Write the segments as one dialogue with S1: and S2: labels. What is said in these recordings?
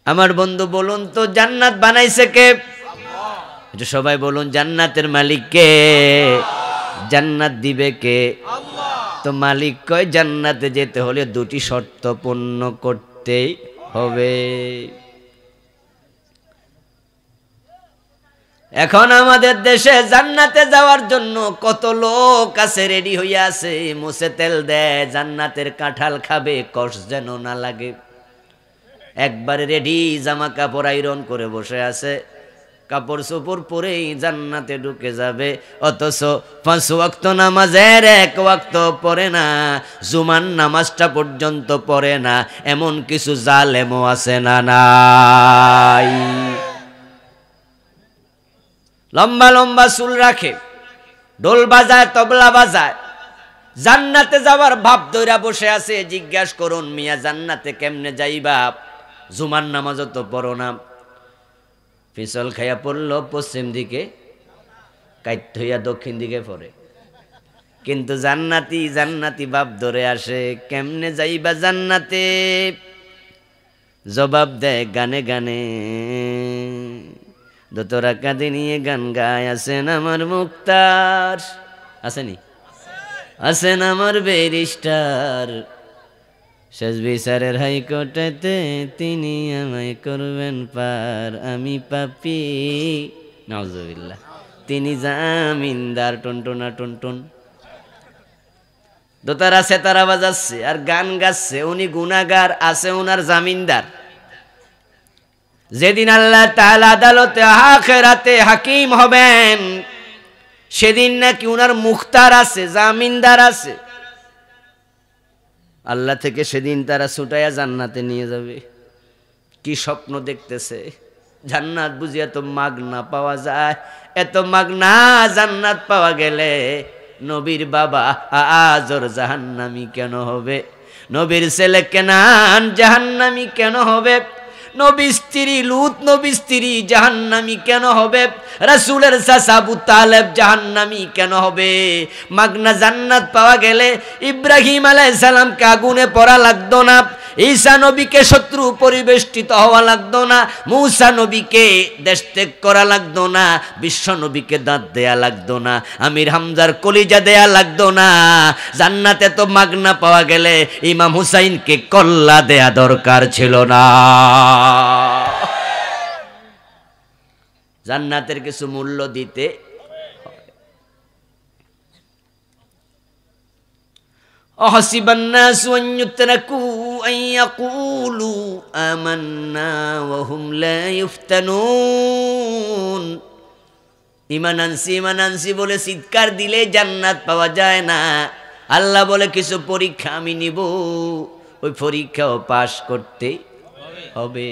S1: আমার বন্ধু বলুন তো জান্নাত বানাইছে কে? আল্লাহ। সবাই বলুন জান্নাতের মালিক কে? জান্নাত দিবে কে? আল্লাহ। তো মালিক কয় জান্নাতে যেতে হলে দুটি শর্ত পূর্ণ করতেই হবে। এখন আমাদের দেশে জান্নাতে যাওয়ার জন্য কত লোক আছে রেডি হইয়া আছে, মুছে তেল দেয়, জান্নাতের কাঁঠাল খাবে, কষ যেন না লাগে, একবারে রেডি, জামা কাপড় আইরন করে বসে আছে, কাপড় চোপড় পরেই জান্নাতে ঢুকে যাবে। অথচ 5 ওয়াক্ত নামাজের 1 ওয়াক্ত পড়ে না, জুমার নামাজটা পর্যন্ত পড়ে না, এমন কিছু জালেমও আছে না নাই? লম্বা লম্বা চুল রাখে, ঢোল বাজায়, তবলা বাজায়, জান্নাতে যাওয়ার ভাব ধইরা বসে আছে। জিজ্ঞাসা করুন মিয়া জান্নাতে কেমনে যাইবা? জুমার নামাজও তো পড়ো না। পিছল খাইয়া পড়লো পশ্চিম দিকে, কাইট হইয়া দক্ষিণ দিকে পড়ে, কিন্তু জান্নাতি জান্নাতি ভাব ধরে আসে। কেমনে যাইবা জান্নাতে? জবাব দেয় গানে গানে, দোতরা কাঁদে নিয়ে গান গায়, আছেন আমার মুক্তার, আসেনি? আছেন আমার ব্যারিস্টার, শেষ বিচারের হাইকোর্টেতে তিনি আমায় করবেন পার, আমি পাপী নাউজুবিল্লাহ, তিনি জামিনদার। টুনটুনা টুনটুন দোতারা সেতারা বাজাচ্ছে আর গান গাচ্ছে, উনি গুনাহগার, আছে উনার জামিনদার। যেদিন আল্লাহ তাআলা আদালতে আখিরাতে হাকিম হবেন, সেদিন নাকি উনার মুখতার আছে, জামিনদার আছে। আল্লাহ থেকে সেদিন তারা ছুটাইয়া জান্নাতে নিয়ে যাবে। কি স্বপ্ন দেখতেছে! জান্নাত বুঝি এত মাগনা পাওয়া যায়? এত মাগনা জান্নাত পাওয়া গেলে নবীর বাবা আজর জাহান্নামী কেন হবে? নবীর ছেলে কেনান জাহান্নামী কেন হবে? নবী স্ত্রী লুত, নবী স্ত্রী জাহান্নামী কেন হবে? রাসূলের চাচা আবু তালেব জাহান্নামী কেন হবে? মাগনা জান্নাত পাওয়া গেলে ইব্রাহিম আলাইহিস সালামকে আগুনে পোড়া লাগতো না, ঈসা নবীকে শত্রু পরিবেষ্টিত হওয়া লাগতো না, মূসা নবীকে দেশ ত্যাগ করা লাগতো না, বিশ্ব নবীকে দাঁত দেয়া লাগতো না, আমির হামজার কলিজা দেয়া লাগতো না। জান্নাতে তো মাগনা পাওয়া গেলে ইমাম হুসাইনকে কল্লা দেয়া দরকার ছিল না। জান্নাতের কিছু মূল্য দিতে অহসিবান নাসু আন ইউতরাকু আন ইয়াকুলু আমান্না ওয়া হুম লা ইফতানুন। ঈমান আনছি বলে চিৎকার দিলে জান্নাত পাওয়া যায় না। আল্লাহ বলে কিছু পরীক্ষা আমি নিব, ওই পরীক্ষাও পাশ করতে হবে।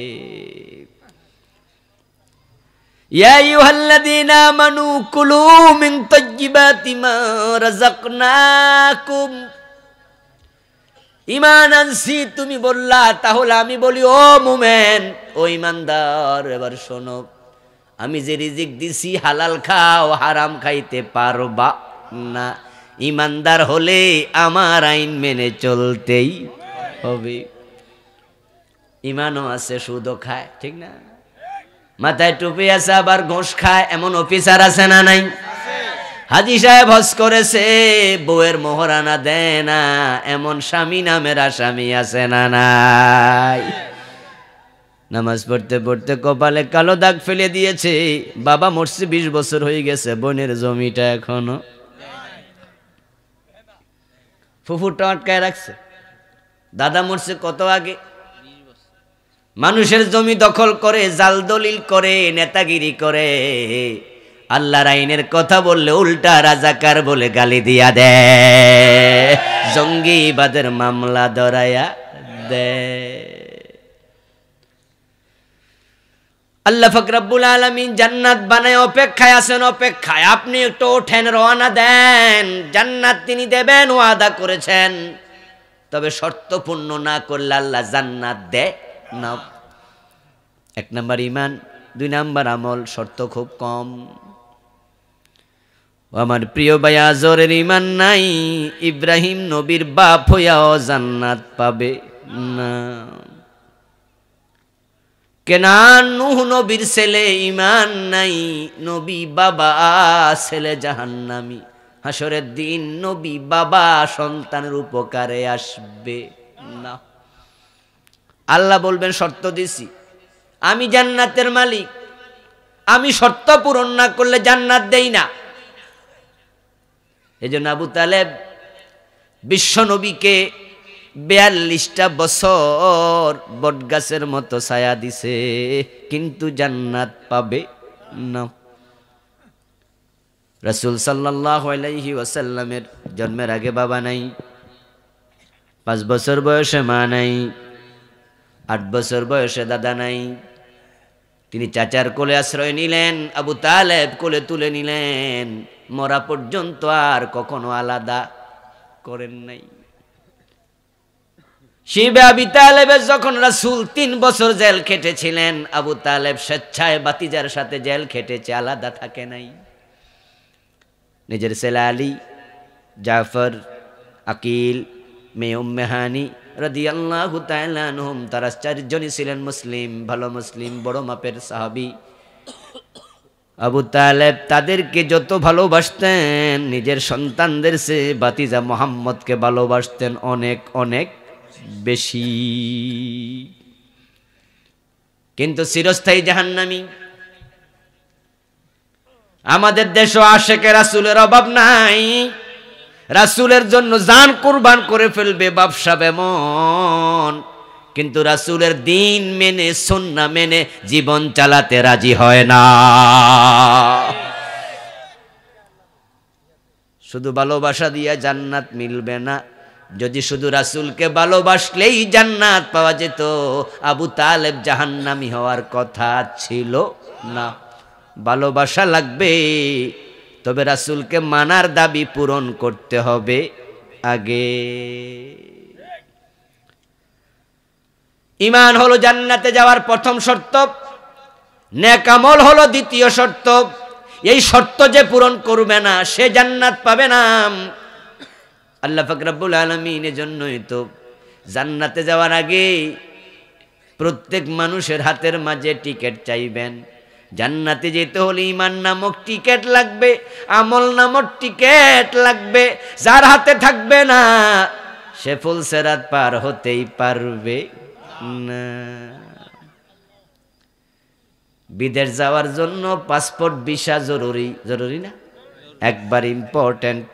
S1: ইয়া আইয়ুহাল্লাযীনা আমানু কুলু মিন তাইয়্যিবাতি মা রাযাকনাকুম। ঈমান আনছি তুমি বললা, তাহলে আমি বলি ও মুমিন, ও ঈমানদার, এবার শোনো, আমি যে রিজিক দিছি হালাল খাও, হারাম খাইতে পারবা না। ঈমানদার হলে আমার আইন মেনে চলতেই হবে। ঈমানও আছে, সুদও খায়, ঠিক না? মাথায় টুপি আছে, আবার ঘোষ খায়, এমন অফিসার আছে না নাই? হাজী সাহেব হজ করেছে, বউয়ের মোহরানা দেয় না, এমন স্বামী নামের আসামি আছে না নাই? নামাজ পড়তে পড়তে কপালে কালো দাগ ফেলে দিয়েছে, বাবা মরছে 20 বছর হয়ে গেছে, বোনের জমিটা এখনো, ফুফুটা আটকায় রাখছে, দাদা মরছে কত আগে। মানুষের জমি দখল করে, জাল দলিল করে, নেতাগিরি করে, আল্লাহর আইনের কথা বললে উল্টা রাজাকার বলে গালি দিয়া দেয়, জঙ্গিবাদের মামলা ধরায়া দেয়। আল্লাহ পাক রব্বুল আলামিন জান্নাত বানায় অপেক্ষায় আছেন, অপেক্ষায়। আপনি একটু ওঠেন, রওনা দেন, জান্নাত তিনি দেবেন, ওয়াদা করেছেন। তবে শর্ত পূর্ণ না করলে আল্লাহ জান্নাত দেয় না। 1 নাম্বার ঈমান, 2 নাম্বার আমল, শর্ত খুব কম। আমার প্রিয় ভাই আজরের ঈমান নাই, ইব্রাহিম নবীর বাপ হইয়াও জান্নাত পাবে না। কেনান নূহ নবীর ছেলে ঈমান নাই, নবী বাবা ছেলে জাহান্নামী। হাসরের দিন নবী বাবা সন্তানের উপকারে আসবে না। আল্লাহ বলবেন শর্ত দিছি, আমি জান্নাতের মালিক, আমি শর্ত পূরণ না করলে জান্নাত দেই না। এজন্য আবু তালেব বিশ্ব নবীকে 42টা বছর বটগাছের মতো ছায়া দিছে, কিন্তু জান্নাত পাবে না। রাসূল সাল্লাল্লাহু আলাইহি ওয়াসাল্লামের জন্মের আগে বাবা নাই, 5 বছর বয়সে মা নাই, 8 বছর বয়সে দাদা নাই। তিনি চাচার কোলে আশ্রয় নিলেন, আবু তালেব কোলে তুলে নিলেন, মরা পর্যন্ত আর কখনো আলাদা করেন নাই। শিবে আবি তালেবের যখন রাসূল 3 বছর জেল খেটেছিলেন, আবু তালেব স্বেচ্ছায় বাতিজার সাথে জেল খেটেছে, আলাদা থাকে নাই। নিজের ছেলে আলী, জাফর, আকিল, মেয়ে উম্মে হানি রাদিয়াল্লাহু তাআলা আনহুম, তারা 4 জনই ছিলেন মুসলিম, ভালো মুসলিম, বড় মাপের সাহাবী। আবু তালেব তাদেরকে যত ভালোবাসতেন, নিজের সন্তানদের চেয়ে বাতিজা মুহাম্মদকে ভালোবাসতেন অনেক অনেক বেশি। কিন্তু চিরস্থায়ী জাহান্নামী। আমাদের দেশও আশেকে রাসূলের অভাব নাই, রাসূলের জন্য জান কুরবান করে ফেলবে ব্যবসা বেমন, কিন্তু রাসূলের দিন মেনে সুন্নাহ মেনে জীবন চালাতে রাজি হয় না। শুধু ভালোবাসা দিয়ে জান্নাত মিলবে না। যদি শুধু রাসূলকে ভালোবাসলেই জান্নাত পাওয়া যেত, আবু তালেব জাহান্নামী হওয়ার কথা ছিল না। ভালোবাসা লাগবে, তবে রাসূলকে মানার দাবি পূরণ করতে হবে আগে। ঈমান হলো জান্নাতে যাওয়ার প্রথম শর্ত, নেক আমল হলো দ্বিতীয় শর্ত। এই শর্ত যে পূরণ করবে না, সে জান্নাত পাবে না। আল্লাহ পাক রব্বুল আলামিন এজন্যই তো জান্নাতে যাওয়ার আগে প্রত্যেক মানুষের হাতের মাঝে টিকিট চাইবেন। জান্নাতে যেতে হলে ঈমান নামক টিকিট লাগবে, আমল নামক টিকিট লাগবে। যার হাতে থাকবে না, সে ফুলসিরাত পার হতেই পারবে না। বিদেশ যাওয়ার জন্য পাসপোর্ট ভিসা জরুরি, জরুরি না? একবার ইম্পর্টেন্ট।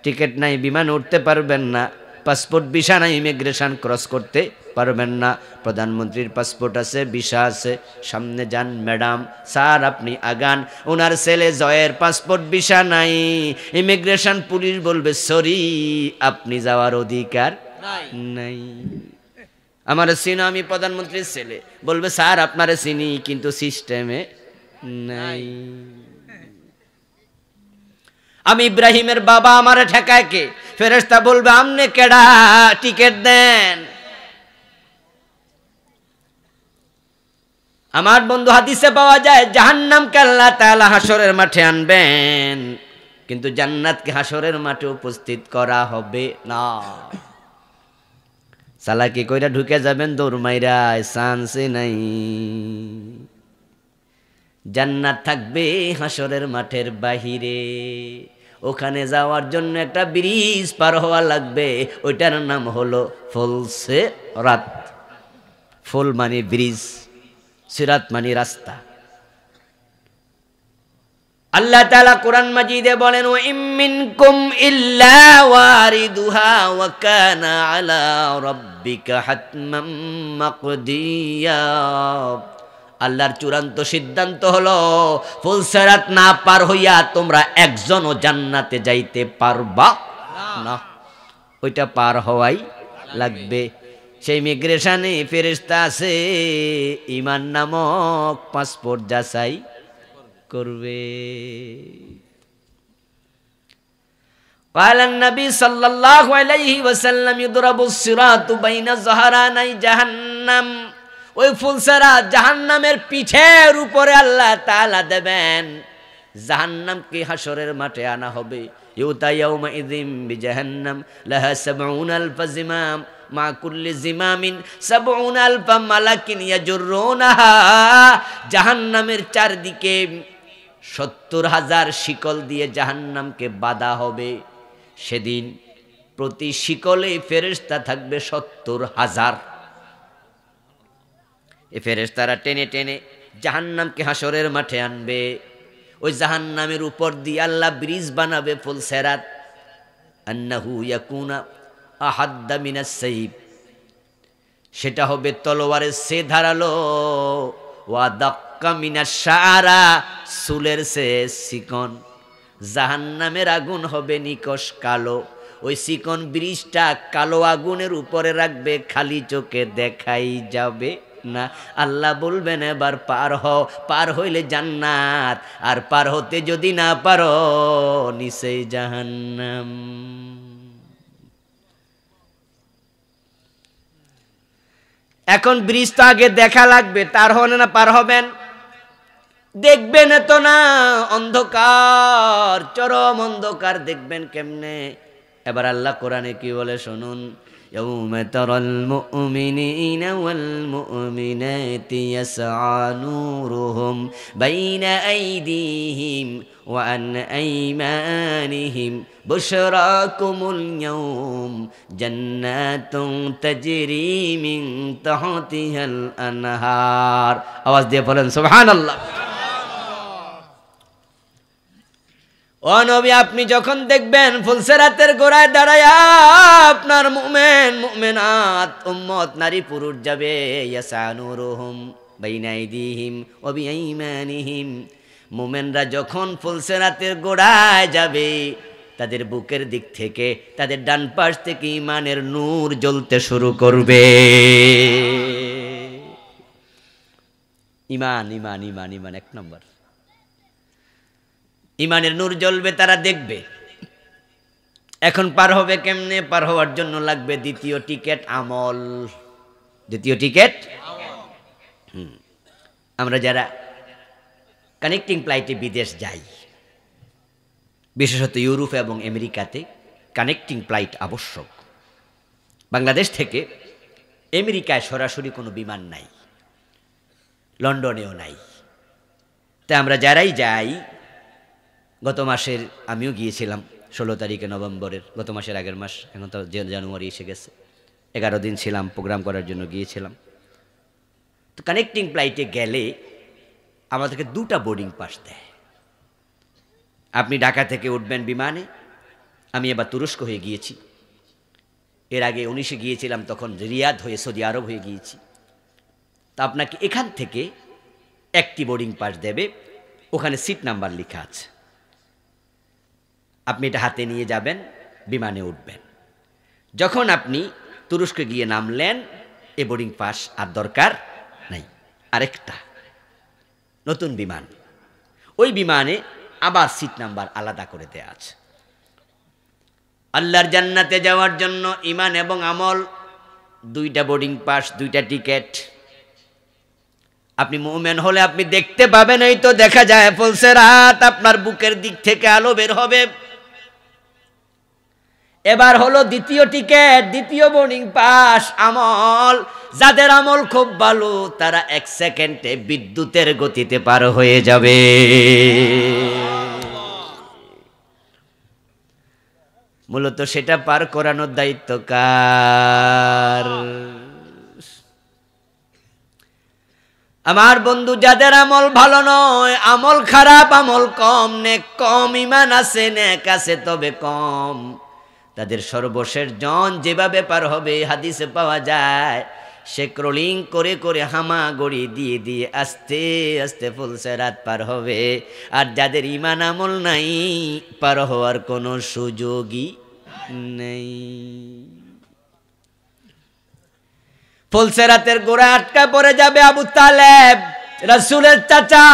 S1: টিকিট নাই বিমানে উঠতে পারবেন না, পাসপোর্ট ভিসা নাই ইমিগ্রেশন ক্রস করতে পারবেন না। প্রধানমন্ত্রীর পাসপোর্ট আছে, ভিসা আছে, সামনে যান ম্যাডাম, স্যার আপনি আগান। ওনার ছেলে জয়ের পাসপোর্ট ভিসা নাই, ইমিগ্রেশন পুলিশ বলবে সরি আপনি যাওয়ার অধিকার নাই। আমার চিনো, আমি প্রধানমন্ত্রীর ছেলে, বলবে স্যার আপনারে চিনি কিন্তু সিস্টেমে নাই। আমি ইব্রাহিমের বাবা, আমারে ঠেকায় কে? ফেরেশতা বলবে আমনে কেডা, টিকিট দেন। আমার বন্ধু হাদিসে পাওয়া যায় জাহান্নামকে আল্লাহ তাআলা হাসরের মাঠে আনবেন, কিন্তু জান্নাতকে হাসরের মাঠে উপস্থিত করা হবে না। চালাকি কইরা ঢুকে যাবেন দৌড় মাইরা, চান্সই নাই। জান্নাত থাকবে হাসরের মাঠের বাহিরে, ওখানে যাওয়ার জন্য একটা ব্রিজ পার হওয়া লাগবে, ওইটার নাম হলো ফুলসিরাত। ফুল মানে ব্রিজ, সিরাত মানে রাস্তা। আল্লাহ তাআলা কোরআন মাজিদে বলেন ওয়া ইমিনকুম ইল্লা ওয়ারিদুহা ওয়া কানা আলা রাব্বিকা হাতমান মাকদিয়া। আল্লাহর চূড়ান্ত সিদ্ধান্ত হলো ফুলসিরাত না পার হইয়া তোমরা একজনও জান্নাতে যাইতে পারবা না, ওইটা পার হওয়াই লাগবে। সেই ইমিগ্রেশনে ফেরেশতা আছে, ঈমান নামক পাসপোর্ট যাচাই করবে। قال النبي صلى الله عليه وسلم يضرب الصراط بين ظهراني جهنم। ওই ফুলসিরাত জাহান্নামের পিঠের উপরে আল্লাহ তাআলা দেবেন। জাহান্নামকে হাসরের মাঠে আনা হবে। ইউতা ইয়াউমা ইযিম বিজাহান্নাম লাহা ৭০ আলফ জিমাম মা কুল্লি জিমামিন সাবউনা আলফা মালাকিন ইয়াজুরুনাহা, জাহান্নামের চারদিকে 70,000 শিকল দিয়ে জাহান্নামকে বাঁধা হবে। সেদিন প্রতি শিকলে ফেরেশতা থাকবে 70,000। এই ফেরেশতারা টেনে টেনে জাহান্নামকে হাসরের মাঠে আনবে। ওই জাহান্নামের উপর দিয়ে আল্লাহ ব্রিজ বানাবে ফুলসেরাত, আন্নাহু ইয়াকুনা আহাদ্দা মিনাস সাইফ, সেটা হবে তলোয়ারের সে ধারালো, ওয়া দাক্কা মিনাশ শাআরা, চুলের সে চিকন। জাহান্নামের আগুন হবে নিকষ কালো, ওই চিকন ব্রিজটা কালো আগুনের উপরে রাখবে, খালি চোখে দেখাই যাবে না। আল্লাহ বলবেন এবার পার হও, পার হইলে জান্নাত, আর পার হতে যদি না পারো নিচেই জাহান্নাম। এখন ব্রিজ তো আগে দেখা লাগবে, তার হন না পার হবেন? দেখবেন তো না, অন্ধকার, চরম অন্ধকার, দেখবেন কেমনে? এবার আল্লাহ কোরআনে কি বলে শুনুন, ইয়াউমা তারাল মুমিনিনা ওয়াল মুমিনাতি ইয়াসআ নূরুহুম বাইনা আইদিহিম ওয়া আন আইমানিহিম বুশরাকুমুল ইয়াউম জান্নাতুন তাজরি মিন তাহতিহাল আনহার। আওয়াজ দিয়ে বলেন সুবহানাল্লাহ। ও নবী, আপনি যখন দেখবেন ফুলসেরাতের গোড়ায় দাঁড়ায় আপনার মুমিন মুমিনাত উম্মত নারী পুরুষ যাবে, ইয়াসআ নূরুহুম বাইনা আইদিহিম ওয়া বিআইমানিহিম, মুমিনরা যখন ফুলসেরাতের গোড়ায় যাবে তাদের বুকের দিক থেকে, তাদের ডান পাশ থেকে ঈমানের নূর জ্বলতে শুরু করবে। ঈমান ঈমান ঈমান ঈমান এক নম্বর, ঈমানের নূর জ্বলবে, তারা দেখবে। এখন পার হবে কেমনে? পার হওয়ার জন্য লাগবে দ্বিতীয় টিকেট, আমল। দ্বিতীয় টিকেট, আমরা যারা কানেক্টিং ফ্লাইটে বিদেশ যাই, বিশেষত ইউরোপ এবং আমেরিকাতে কানেক্টিং ফ্লাইট আবশ্যক। বাংলাদেশ থেকে আমেরিকায় সরাসরি কোনো বিমান নাই, লন্ডনেও নাই। তাই আমরা যারাই যাই, গত মাসের আমিও গিয়েছিলাম 16 তারিখে নভেম্বরের, গত মাসের আগের মাস, এখন তো জানুয়ারি এসে গেছে, 11 দিন ছিলাম, প্রোগ্রাম করার জন্য গিয়েছিলাম। তো কানেক্টিং ফ্লাইটে গেলে আমাদেরকে 2টা বোর্ডিং পাস দেয়। আপনি ঢাকা থেকে উঠবেন বিমানে, আমি এবার তুরস্ক হয়ে গিয়েছি, এর আগে 19-এ গিয়েছিলাম, তখন রিয়াদ হয়ে সৌদি আরব হয়ে গিয়েছি। তা আপনাকে এখান থেকে একটি বোর্ডিং পাস দেবে, ওখানে সিট নাম্বার লেখা আছে। আপনি এটা হাতে নিয়ে যাবেন, বিমানে উঠবেন। যখন আপনি তুরস্কে গিয়ে নামলেন, এ বোর্ডিং পাস আর দরকার নাই, আরেকটা নতুন বিমান, ওই বিমানে আবার সিট নাম্বার আলাদা করে দেয়া আছে। আল্লাহর জান্নাতে যাওয়ার জন্য ঈমান এবং আমল, 2টা বোর্ডিং পাস, 2টা টিকেট। আপনি মুমিন হলে আপনি দেখতে পাবেন, এই তো দেখা যায় ফুলসেরাত, আপনার বুকের দিক থেকে আলো বের হবে। এবার হলো দ্বিতীয় টিকেট, দ্বিতীয় বোর্ডিং পাস, আমল। যাদের আমল খুব ভালো তারা 1 সেকেন্ডে বিদ্যুতের গতিতে পার হয়ে যাবে। মূলত সেটা পার করানোর দায়িত্ব কার? আমার বন্ধু, যাদের আমল ভালো নয়, আমল খারাপ, আমল কম, নেক কম, ঈমান আছে নেক আছে তবে কম, তাদের সর্বশেষ জন যেভাবে পার হবে হাদিসে পাওয়া যায়, সে ক্রলিং করে করে হামাগুড়ি দিয়ে দিয়ে আস্তে আস্তে ফুলসেরাত পার হবে। আর যাদের ঈমান আমল নাই, পার হওয়ার কোনো সুযোগই নেই। ফুলসেরাতের গোড়া আটকা পড়ে যাবে আবু তালেব, রাসূলের চাচা,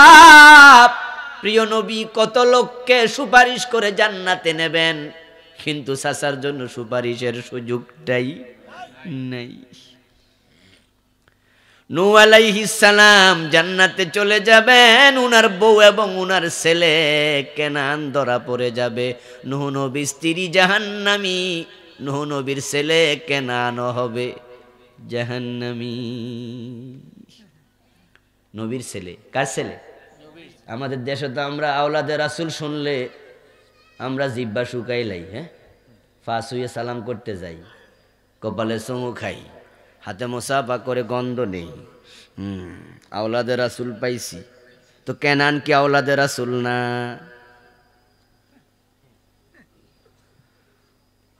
S1: প্রিয় নবী কত লোককে সুপারিশ করে জান্নাতে নেবেন, কিন্তু চাচার জন্য সুপারিশের সুযোগটাই নাই। নূহ আলাইহিস সালাম জান্নাতে চলে যাবেন, উনার বউ এবং উনার ছেলে কেনান ধরা পড়ে যাবে। নূহ নবীর স্ত্রী জাহান্নামী, নূহ নবীর ছেলে কেনান হবে জাহান্নামী। নবীর ছেলে কার ছেলে? আমাদের দেশে তো আমরা আওলাদে রাসূল শুনলে আমরা জিব্বা শুকাইলাই, হ্যাঁ, ফাঁস হইয়ে সালাম করতে যাই, কপালে চুমু খাই, হাতে মোসাফা করে গন্ধ নেই। আওলাদে রাসূল পাইছি, তো কেনান কি আওলাদে রাসূল না?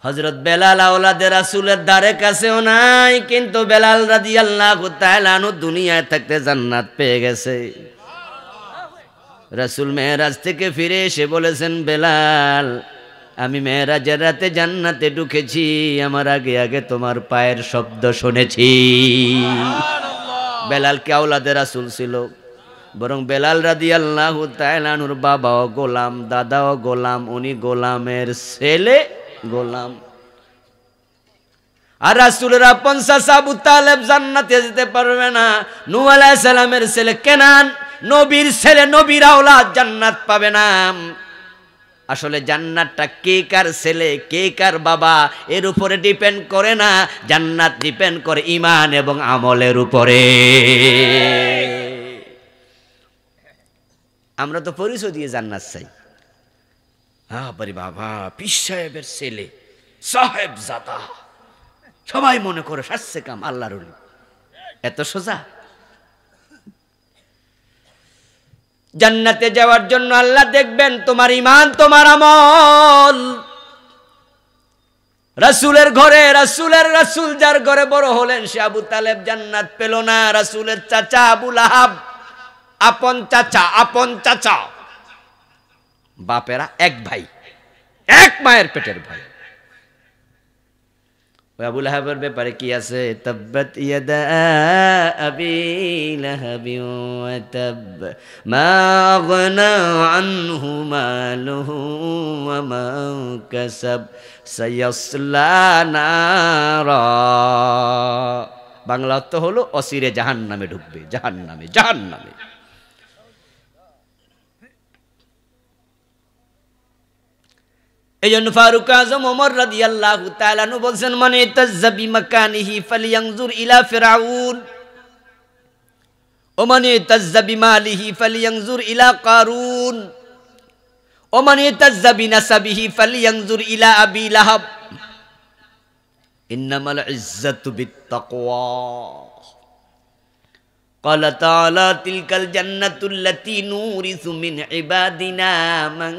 S1: হযরত বেলাল আওলাদে রাসূলের দ্বারে কাছেও নাই, কিন্তু বেলাল রাদিয়াল্লাহু তাআলা আনহু দুনিয়ায় থাকতে জান্নাত পেয়ে গেছে। রাসূল মেরাজ থেকে ফিরে এসে বলেছেন, বেলাল আমি মেরাজের রাতে জান্নাতে ঢুকেছি, আমার আগে আগে তোমার পায়ের শব্দ শুনেছি। বেলাল কি আওলাদে রাসূল ছিল? বরং বেলাল রাদিয়াল্লাহু তাআলা আনহুর বাবাও গোলাম, দাদাও গোলাম, উনি গোলামের ছেলে গোলাম। আর রাসূলের আপন চাচা আবু তালেব জান্নাতে যেতে পারবে না। নূহ আলাইহিস সালামের ছেলে কেনান নবীর ছেলে, নবীর আওলাদ জান্নাত পাবে না। আসলে জান্নাতটা কে কার ছেলে কে কার বাবা এর উপরে ডিপেন্ড করে না, জান্নাত ডিপেন্ড করে ঈমান এবং আমলের উপরে। আমরা তো পরিচয় দিয়ে জান্নাত চাই। বাবা বাবা পীর সাহেবের ছেলে, সাহেব জাদা, সবাই মনে করে সাজছে কাম আল্লাহর ওলি। এত সোজা? জান্নাতে যাওয়ার জন্য আল্লাহ দেখবেন তোমার ঈমান, তোমার আমল। রাসূলের ঘরে রাসূল যার ঘরে বড় হলেন সে আবু তালেব জান্নাত পেল না। রাসূলের চাচা আবু লাহাব, আপন চাচা, বাপেরা এক ভাই, এক মায়ের পেটের ভাই। আবু লাহাবের ব্যাপারে কি আছে? তাব্বাত ইয়াদা আবি লাহাবি ওয়া তাব মা আগনা আনহু মালুহু ওয়া মা কাসাব সায়াসলা নারা। বাংলা অর্থ হলো অচিরে জাহান্নামে ঢুকবে, জাহান্নামে। এই জন্য ফারুক আজম ওমর রাদিয়াল্লাহু তাআলা আনহু বলছেন, মান ইতাজ্জা বিমাকানিহি ফালিয়ানজুর ইলা ফিরআউন ওয়া মান ইতাজ্জা বিমালিহি ফালিয়ানজুর ইলা কারুন ওয়া মান ইতাজ্জা বিনাসাবিহি ফালিয়ানজুর ইলা আবি লাহাব ইন্নামাল ইজ্জাতু বিত্তাকওয়া। قال تعالى تلك الجنة التي نورث من عبادنا من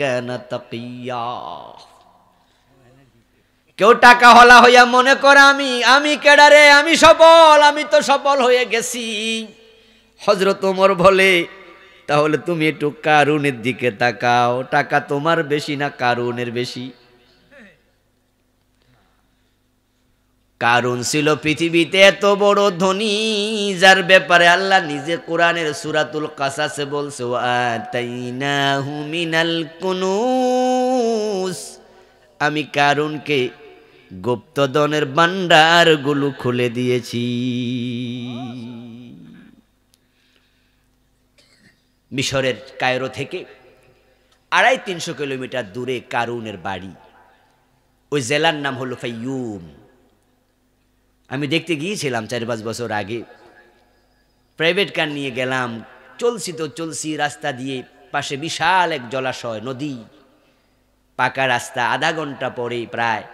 S1: كان تقيا। কেউ টাকা হলা হইয়া মনে করে আমি কেডারে, আমি সফল, আমি তো সফল হয়ে গেছি। হযরত ওমর বলে, তাহলে তুমি একটু কারুনের দিকে তাকাও, টাকা তোমার বেশি না কারুনের বেশি? কারুন ছিল পৃথিবীতে এত বড় ধনী, যার ব্যাপারে আল্লাহ নিজে কোরআনের সূরাতুল কাসাসে বলছে, আতাইনাহু মিনাল কুনুজ, আমি কারুনকে গুপ্তধনের ভান্ডারগুলো খুলে দিয়েছি। মিশরের কায়রো থেকে 250-300 কিলোমিটার দূরে কারুনের বাড়ি। ওই জেলার নাম হলো ফাইয়ুম। আমি দেখতে গিয়েছিলাম 4-5 বছর আগে, প্রাইভেট কার নিয়ে গেলাম। চলছি রাস্তা দিয়ে, পাশে বিশাল এক জলাশয়, নদী, পাকা রাস্তা। আধা ঘন্টা পরে প্রায়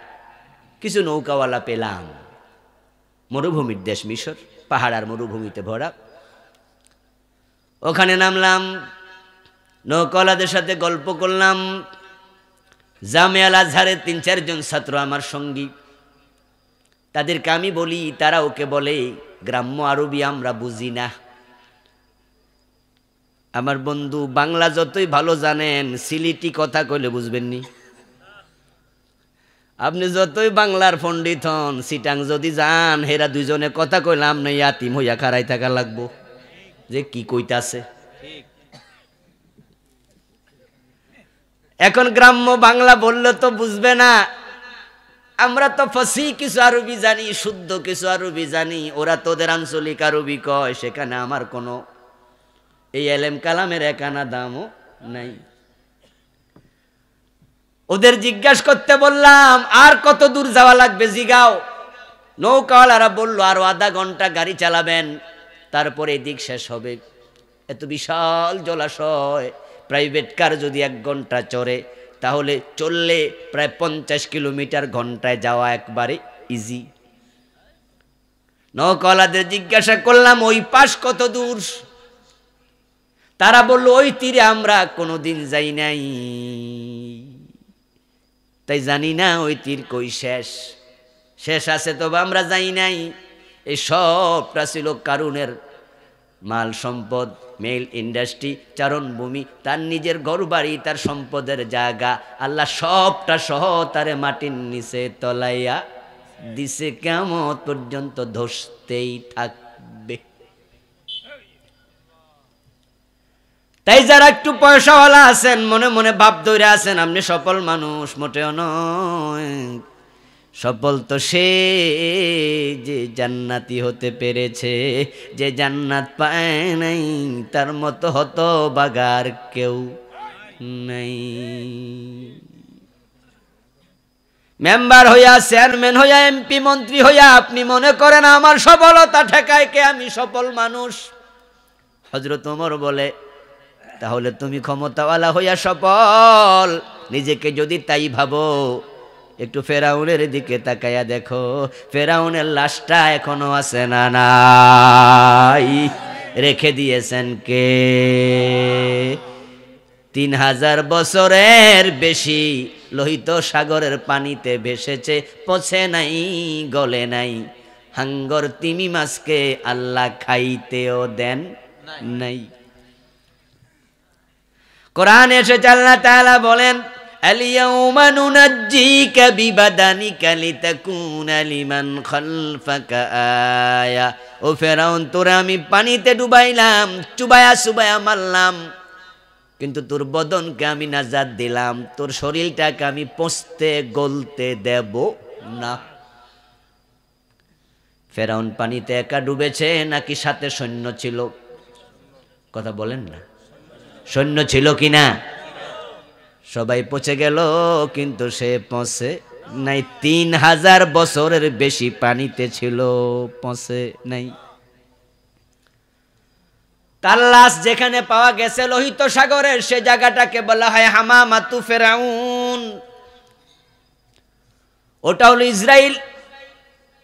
S1: কিছু নৌকাওয়ালা পেলাম। মরুভূমির দেশ মিশর, পাহাড় আর মরুভূমিতে ভরা। ওখানে নামলাম, নৌকাওয়ালাদের সাথে গল্প করলাম। জামিয়া আল আজহারের 3-4 জন ছাত্র আমার সঙ্গী। তাদেরকে আমি বলি, তারা ওকে বলে গ্রাম্য আরবি আমরা বুঝি না। আমার বন্ধু বাংলা যতই ভালো জানেন, সিলেটি কথা কইলে বুঝবেননি। আপনি যতই বাংলার পণ্ডিত হন, সিটাং যদি যান, হেরা দুইজনে কথা কইলাম না, ইয়াতিম হইয়া খাড়াই থাকা লাগবো যে কি কইতাছে। এখন গ্রাম্য বাংলা বললে তো বুঝবে না। আমরা তো ফসি কিছু আরবি জানি, শুদ্ধ কিছু আরবি জানি, ওরা তোদের আঞ্চলিক আরবি কয়, সেখানে আমার কোনো এই এলেম কালামের একানা দামও নাই। ওদের জিজ্ঞাসা করতে বললাম আর কত দূর যাওয়া লাগবে জিগাও। নৌকাওয়ালারা বলল আরো আধা ঘন্টা গাড়ি চালাবেন, তারপরে এদিক শেষ হবে। এত বিশাল জলাশয়, প্রাইভেট কার যদি 1 ঘন্টা চড়ে তাহলে চললে প্রায় 50 কিলোমিটার ঘন্টায় যাওয়া একবারে ইজি। নৌকাওয়ালাদের জিজ্ঞাসা করলাম ওই পাশ কত দূর? তারা বলল ওই তীরে আমরা কোনোদিন যাই নাই, তাই জানি না ওই তীর কই শেষ। শেষ আছে তবে আমরা যাই নাই। এই সবটা ছিল কারুনের মাল সম্পদ, মেল ইন্ডাস্ট্রি, চারণভূমি, তার নিজের ঘর বাড়ি, তার সম্পদের জায়গা। আল্লাহ সবটা সহ তারে মাটির নিচে তলাইয়া দিছে, কিয়ামত পর্যন্ত ধসতেই থাকবে। তাই যারা একটু পয়সাওয়ালা আছেন মনে মনে ভাব ধরে আছেন আপনি সফল মানুষ, মোটেও নয়। সফল তো সে যে জান্নাতি হতে পেরেছে, যে জান্নাত পায় নাই তার মতো হতভাগার কেউ নাই। মেম্বার হইয়া, চেয়ারম্যান হইয়া, এমপি মন্ত্রী হইয়া আপনি মনে করেন আমার সফলতা ঠেকায় কে, আমি সফল মানুষ। হযরত ওমর বলে তাহলে তুমি ক্ষমতাওয়ালা হইয়া সফল, নিজেকে যদি তাই ভাবো একটু ফেরাউনের দিকে তাকাইয়া দেখো, ফেরাউনের লাশটা এখনো আছে না নাই? রেখে দিয়েছেন কে? 3000 বছরের বেশি লোহিত সাগরের পানিতে ভেসেছে, পচে নাই, গলে নাই। হাঙ্গর তিমি মাছকে আল্লাহ খাইতেও দেন নাই। কোরআনে এসেছে আল্লাহ তাআলা বলেন আল-ইয়াওমা নুনাজ্জিকা বিবাদানিকা লিতাকুনা লিমান খালফাকা আয়া। ও ফেরাউন, তোরা আমি পানিতে ডুবাইলাম, চুবায়া মারলাম, কিন্তু তোর বদনকে আমি নাজাত দিলাম, তোর শরীরটাকে আমি পচতে গলতে দেব না। ফেরাউন পানিতে একা ডুবেছে নাকি সাথে সৈন্য ছিল? কথা বলেন না, সৈন্য ছিল কিনা? সবাই পচে গেল কিন্তু সে পচে নাই। 3000 বছরের বেশি পানিতে ছিল, পচে নাই। তার লাশ যেখানে পাওয়া গেছে লোহিত সাগরের, সে জায়গাটাকে বলা হয় হামামাতু ফেরাউন। ওটা হলো ইসরাইল।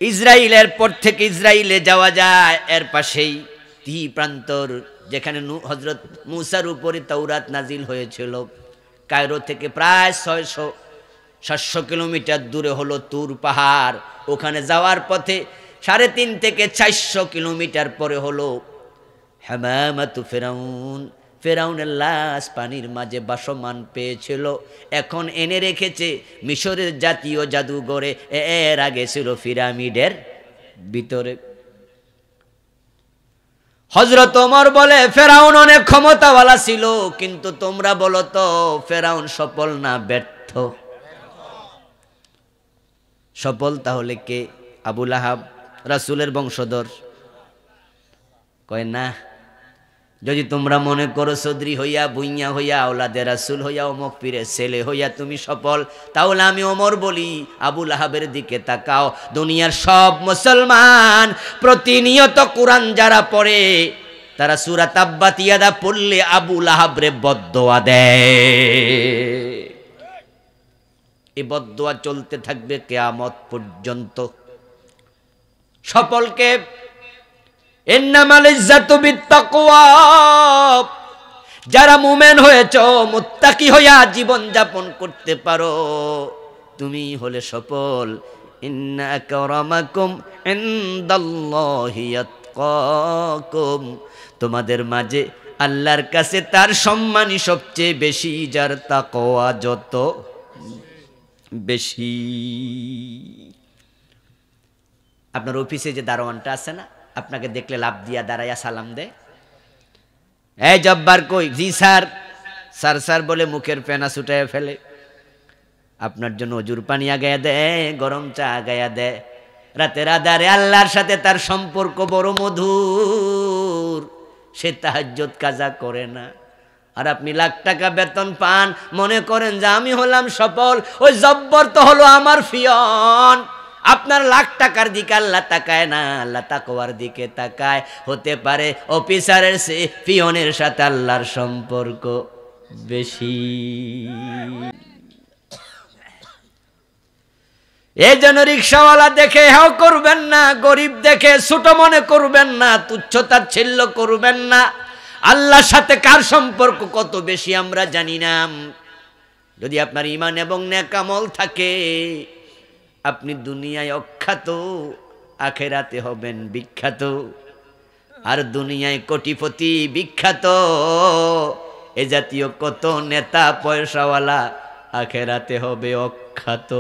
S1: ইসরাইলের পর থেকে ইসরাইলে যাওয়া যায়, এর পাশেই তিহি প্রান্তর, যেখানে হযরত মূসার উপরে তাওরাত নাজিল হয়েছিল। কায়রো থেকে প্রায় 600-700 কিলোমিটার দূরে হলো তুর পাহাড়। ওখানে যাওয়ার পথে 3.5 থেকে 400 কিলোমিটার পরে হলো হামামাতু ফেরাউন। ফেরাউনের লাশ পানির মাঝে বাসমান পেয়েছিল, এখন এনে রেখেছে মিশরের জাতীয় জাদুঘরে। এর আগে ছিল পিরামিডের ভিতরে। হযরত ওমর বলে ফেরাউন অনেক ক্ষমতাওয়ালা ছিল, কিন্তু তোমরা বলো তো ফেরাউন সফল না ব্যর্থ? সফল তাহলে কে? আবু লাহাব রাসূলের বংশধর? কয় না। যদি তোমরা মনে করো চৌধুরী হইয়া, ভুইয়া হইয়া, আওলাদে রাসূল হইয়া, অমুক পীরের ছেলে হইয়া তুমি সফল, তাহলে আমি ওমর বলি আবু লাহাবের দিকে তাকাও। দুনিয়ার সব মুসলমান প্রতিনিয়ত কোরআন যারা পড়ে তারা সূরা তাব্বাত ইয়াদা পড়লে আবু লাহাবরে বদদোয়া দেয়। এই বদদোয়া চলতে থাকবে কিয়ামত পর্যন্ত। সফলকে ইন্নামাল ইজ্জাতু বিত্তাকওয়া, যারা মুমিন হয়েছো, মুত্তাকি হইয়া জীবন যাপন করতে পারো, তুমি হলে সফল। ইন্না আকরামাকুম ইনদাল্লাহি আতকাকুম, তোমাদের মাঝে আল্লাহর কাছে তার সম্মানই সবচেয়ে বেশি, যার তাকওয়া যত বেশি। আপনার অফিসে যে দারোয়ানটা আছে না, আপনাকে দেখলে লাভ দিয়া দাঁড়াইয়া সালাম দেয়, এই জব্বার কই? জি স্যার। স্যার স্যার বলে মুখের ফেনা ছুটাইয়া ফেলে। আপনার জন্য অজুর পানি আগায়া দেয়, গরম চা আগায়া দেয়। রাতের আধারে আল্লাহর সাথে তার সম্পর্ক বড় মধুর, সে তাহাজ্জুদ কাজা করে না। আর আপনি লাখ টাকা বেতন পান, মনে করেন যে আমি হলাম সফল। ওই জব্বর তো হলো আমার ফিয়ন। আপনার লাখ টাকার দিকে আল্লাহ তাকায় না, আল্লাহ তাকওয়ার দিকে তাকায়। হতে পারে অফিসারের সে পিয়নের সাথে আল্লাহর সম্পর্ক বেশি। এই জন্য রিক্সাওয়ালা দেখে হেও করবেন না, গরিব দেখে ছোট মনে করবেন না, তুচ্ছতাচ্ছিল্য করবেন না। আল্লাহর সাথে কার সম্পর্ক কত বেশি আমরা জানি না। যদি আপনার ঈমান এবং নেক আমল থাকে, আপনি দুনিয়ায় অখ্যাত, আখেরাতে হবেন বিখ্যাত। আর দুনিয়ায় কোটিপতি বিখ্যাত এ জাতীয় কত নেতা পয়সাওয়ালা, আখেরাতে হবে অখ্যাত।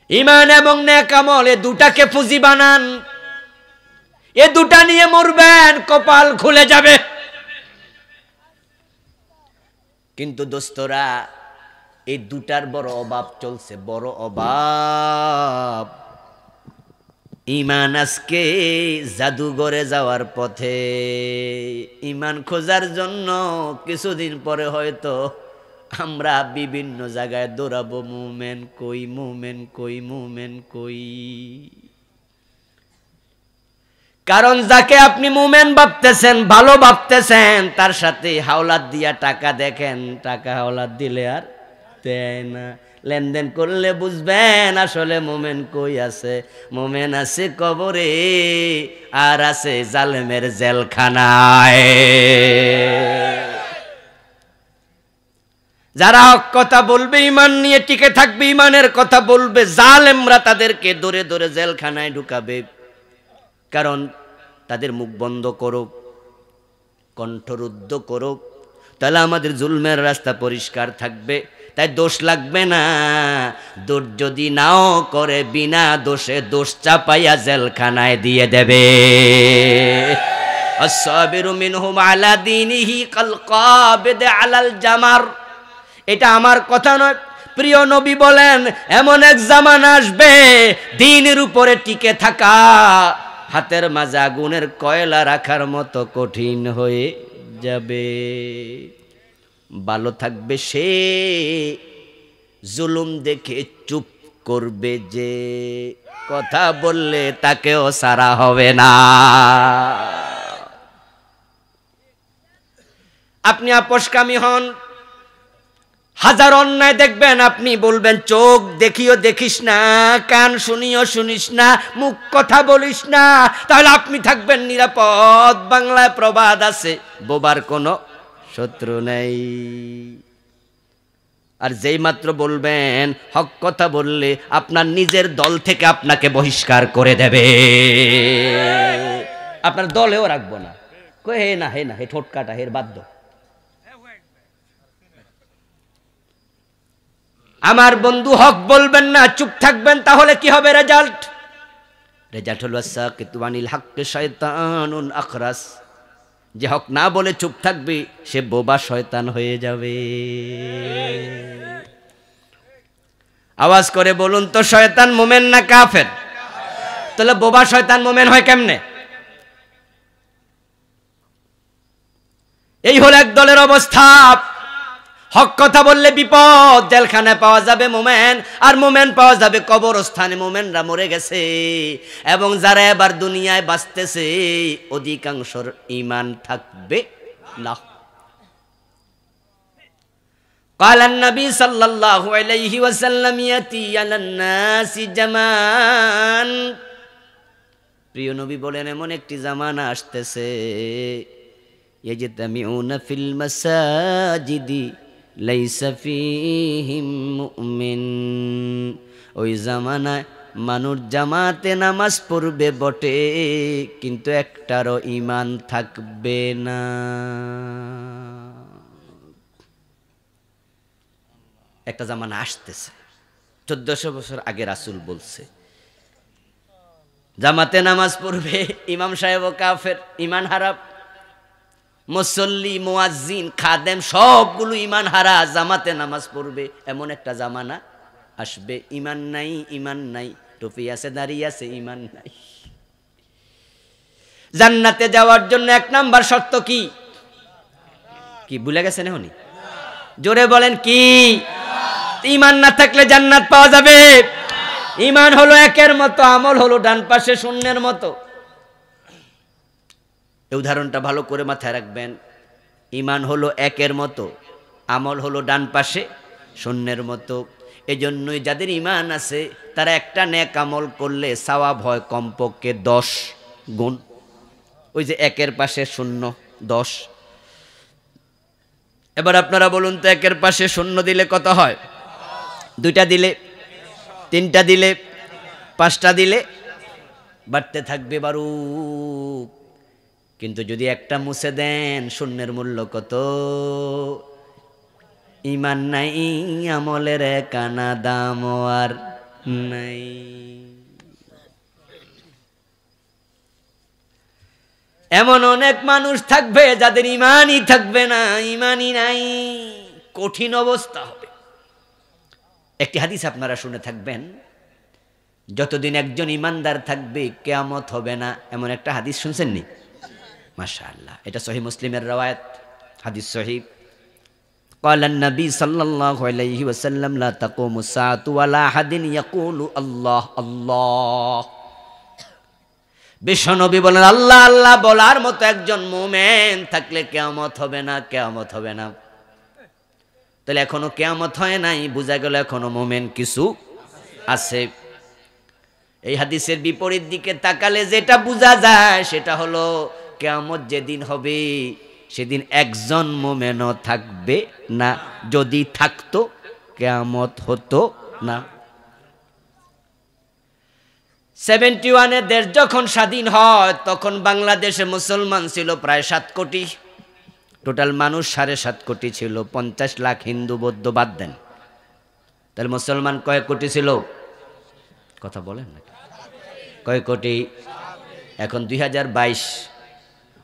S1: ঈমান এবং নেক আমল এ দুটাকে পুঁজি বানান, এ দুটা নিয়ে মরবেন, কপাল খুলে যাবে। কিন্তু দোস্তরা, এই দুটার বড় অভাব চলছে, বড় অভাব। ঈমান আজকে জাদুঘরে যাওয়ার পথে। ঈমান খোঁজার জন্য কিছুদিন পরে হয়তো আমরা বিভিন্ন জায়গায় দৌড়াবো, মুমেন কই, মুমেন কই, মুমেন কই। কারণ যাকে আপনি মুমেন ভাবতেছেন, ভালো ভাবতেছেন, তার সাথে হাওলাত দিয়া টাকা দেখেন, টাকা হাওলাত দিলে আর দেয় না। লেনদেন করলে বুঝবেন আসলে মুমেন কই আছে। মুমেন আছে কবরে, আর আছে জালেমের জেলখানায়। যারা হক কথা বলবে, ঈমান নিয়ে টিকে থাকবে, ঈমানের কথা বলবে, জালেমরা তাদেরকে ধরে ধরে জেলখানায় ঢুকাবে। কারণ তাদের মুখ বন্ধ করুক, কণ্ঠরুদ্ধ করুক, তাহলে আমাদের জুলমের রাস্তা পরিষ্কার থাকবে। তাই দোষ লাগবে না। দোষ যদি নাও করে, বিনা দোষে দোষ চাপাইয়া জেলখানায় দিয়ে দেবে। আসসাবিরু মিনহুম আলা দীনিহি কাল কাবিদ আলাল জামার। এটা আমার কথা নয়, প্রিয় নবী বলেন, এমন এক জামানা আসবে দ্বীনের উপরে টিকে থাকা হাতের মাঝে আগুনের কয়লা রাখার মতো কঠিন হয়ে যাবে। ভালো থাকবে সে, জুলুম দেখে চুপ করবে যে, কথা বললে তাকেও সারা হবে না। আপনি আপোষকামী হন, হাজার অন্যায় দেখবেন, আপনি বলবেন চোখ দেখিও দেখিস না, কান শুনিও শুনিস না, মুখ কথা বলিস না, তাহলে আপনি থাকবেন নিরাপদ। বাংলায় প্রবাদ আছে, বোবার কোনো শত্রু নেই। আর যেই মাত্র বলবেন হক কথা, বললে আপনার নিজের দল থেকে আপনাকে বহিষ্কার করে দেবে, আপনার দলেও রাখবো না। কই হে না, হে না, হে ঠোঁট কাটা, হের বাধ্য। আমার বন্ধু হক বলবেন না, চুপ থাকবেন, তাহলে কি হবে রেজাল্ট? রেজাল্ট হলো সাকিতু আনিল হাক্কি শায়তানুন আখরাস। যে হক না বলে চুপ থাকবে, সে বোবা শয়তান হয়ে যাবে। আওয়াজ করে বলুন তো, শয়তান মুমিন না কাফের? তাহলে বোবা শয়তান মুমিন হয় কেমনে? এই হলো এক দলের অবস্থা। হক কথা বললে বিপদ, জেলখানায় পাওয়া যাবে মোমেন, আর মোমেন পাওয়া যাবে কবরস্থানে। মোমেনরা মরে গেছে, এবং যারা এবার দুনিয়ায় বাঁচতেছে অধিকাংশর ঈমান থাকবে না। قال النبي صلى الله عليه وسلم يأتي على الناس زمان। প্রিয় নবী বলেন, এমন একটি জামানা আসতেছে, ইয়াজতামিউনা ফিল মাসাজিদি লাইসা ফীহিম মুমিন। ওই জামানায় মানুষ জামাতে নামাজ পড়বে বটে, কিন্তু একটারও ঈমান থাকবে না। একটা জামানা আসতেছে, 1400 বছর আগে রাসূল বলছে, জামাতে নামাজ পড়বে, ইমাম সাহেবও কাফের, ঈমান হারা। মুসল্লি, মুয়াজ্জিন, খাদেম সবগুলো ঈমান হারা, জামাতে নামাজ পড়বে। এমন একটা জামানা আসবে, ঈমান নাই, ঈমান নাই, টুপি আছে, দাড়ি আছে, ঈমান নাই। জান্নাতে যাওয়ার জন্য 1 নাম্বার শর্ত কি? কি ভুলে গেছেন এখনই? জোরে বলেন কি? ঈমান না থাকলে জান্নাত পাওয়া যাবে? ঈমান হলো 1-এর মতো, আমল হলো ডান পাশে শূন্যের মতো। এই উদাহরণটা ভালো করে মাথায় রাখবেন। ঈমান হলো 1-এর মতো, আমল হলো ডান পাশে শূন্যের মতো। এজন্যই যাদের ঈমান আছে তারা একটা নেক আমল করলে সওয়াব হয় কমপক্ষে 10 গুণ। ওই যে 1-এর পাশে শূন্য 10। এবার আপনারা বলুন তো 1-এর পাশে শূন্য দিলে কত হয়? 2টা দিলে, 3টা দিলে, 5টা দিলে বাড়তে থাকবে বারুক। কিন্তু যদি একটা মুছে দেন, শূন্যের মূল্য কত? ঈমান নাই, আমলের কানা দাম আর নাই। এমন অনেক মানুষ থাকবে যাদের ঈমানই থাকবে না, ঈমানই নাই, কঠিন অবস্থা হবে। একটি হাদিস আপনারা শুনে থাকবেন, যতদিন একজন ঈমানদার থাকবে কিয়ামত হবে না, এমন একটা হাদিস শুনছেন নি? মাশাআল্লাহ, এটা সহিহ মুসলিমের রওয়ায়াত, হাদিস সহিহ। قال النبي صلى الله عليه وسلم لا تقوم الساعة ولا أحد يقول الله الله। বিশ্বনবী বলেন, আল্লাহ আল্লাহ বলার মতো একজন মুমিন থাকলে কিয়ামত হবে না, কিয়ামত হবে না। তাহলে এখনো কিয়ামত হয় নাই, বোঝা গেল এখনো মুমিন কিছু আছে। এই হাদিসের বিপরীত দিকে তাকালে যেটা বোঝা যায় সেটা হলো কিয়ামত যেদিন হবে সেদিন একজন মুমিনও থাকবে না। যদি থাকতো কিয়ামত হতো না। 71-এ দেশ যখন স্বাধীন হয় তখন বাংলাদেশে মুসলমান ছিল প্রায় 7 কোটি। টোটাল মানুষ 7.5 কোটি ছিল, 50 লাখ হিন্দু বৌদ্ধ বাদ দেন। তাহলে মুসলমান কয় কোটি ছিল? কথা বলেন না, কয় কোটি? এখন 2022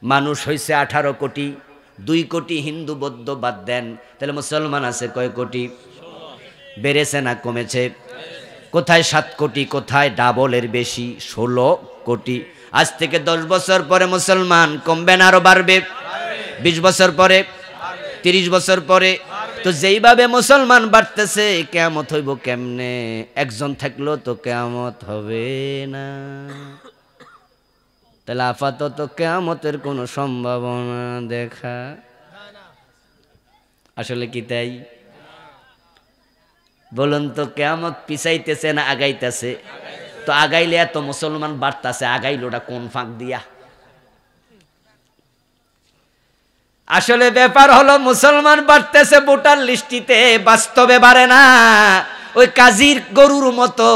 S1: মানুষ হয়েছে 18 কোটি। 2 কোটি হিন্দু বৌদ্ধ বাদ দেন, তাহলে মুসলমান আছে কয় কোটি? বেড়েছে না কমেছে? কোথায় 7 কোটি, কোথায় ডাবলের বেশি 16 কোটি। আজ থেকে 10 বছর পরে মুসলমান কমবে না আরো বাড়বে? 20 বছর পরে, 30 বছর পরে। তো যেইভাবে মুসলমান বাড়তেছে কিয়ামত হইব কেমনে? একজন থাকলেও তো কিয়ামত হবে না। তাহলে আপাতত কিয়ামতের কোনো সম্ভাবনা দেখা আসলে কি তাই? বলুন তো, কিয়ামত পিছাইতেছে না আগাইতেছে? তো আগাইলে এত মুসলমান বাড়তেছে, আগাইলোটা কোন ফাঁক দিয়া? আসলে ব্যাপার হলো মুসলমান বাড়তেছে ভোটার লিস্টিতে, বাস্তবে বাড়ে না। ওই কাজীর গরুর মতো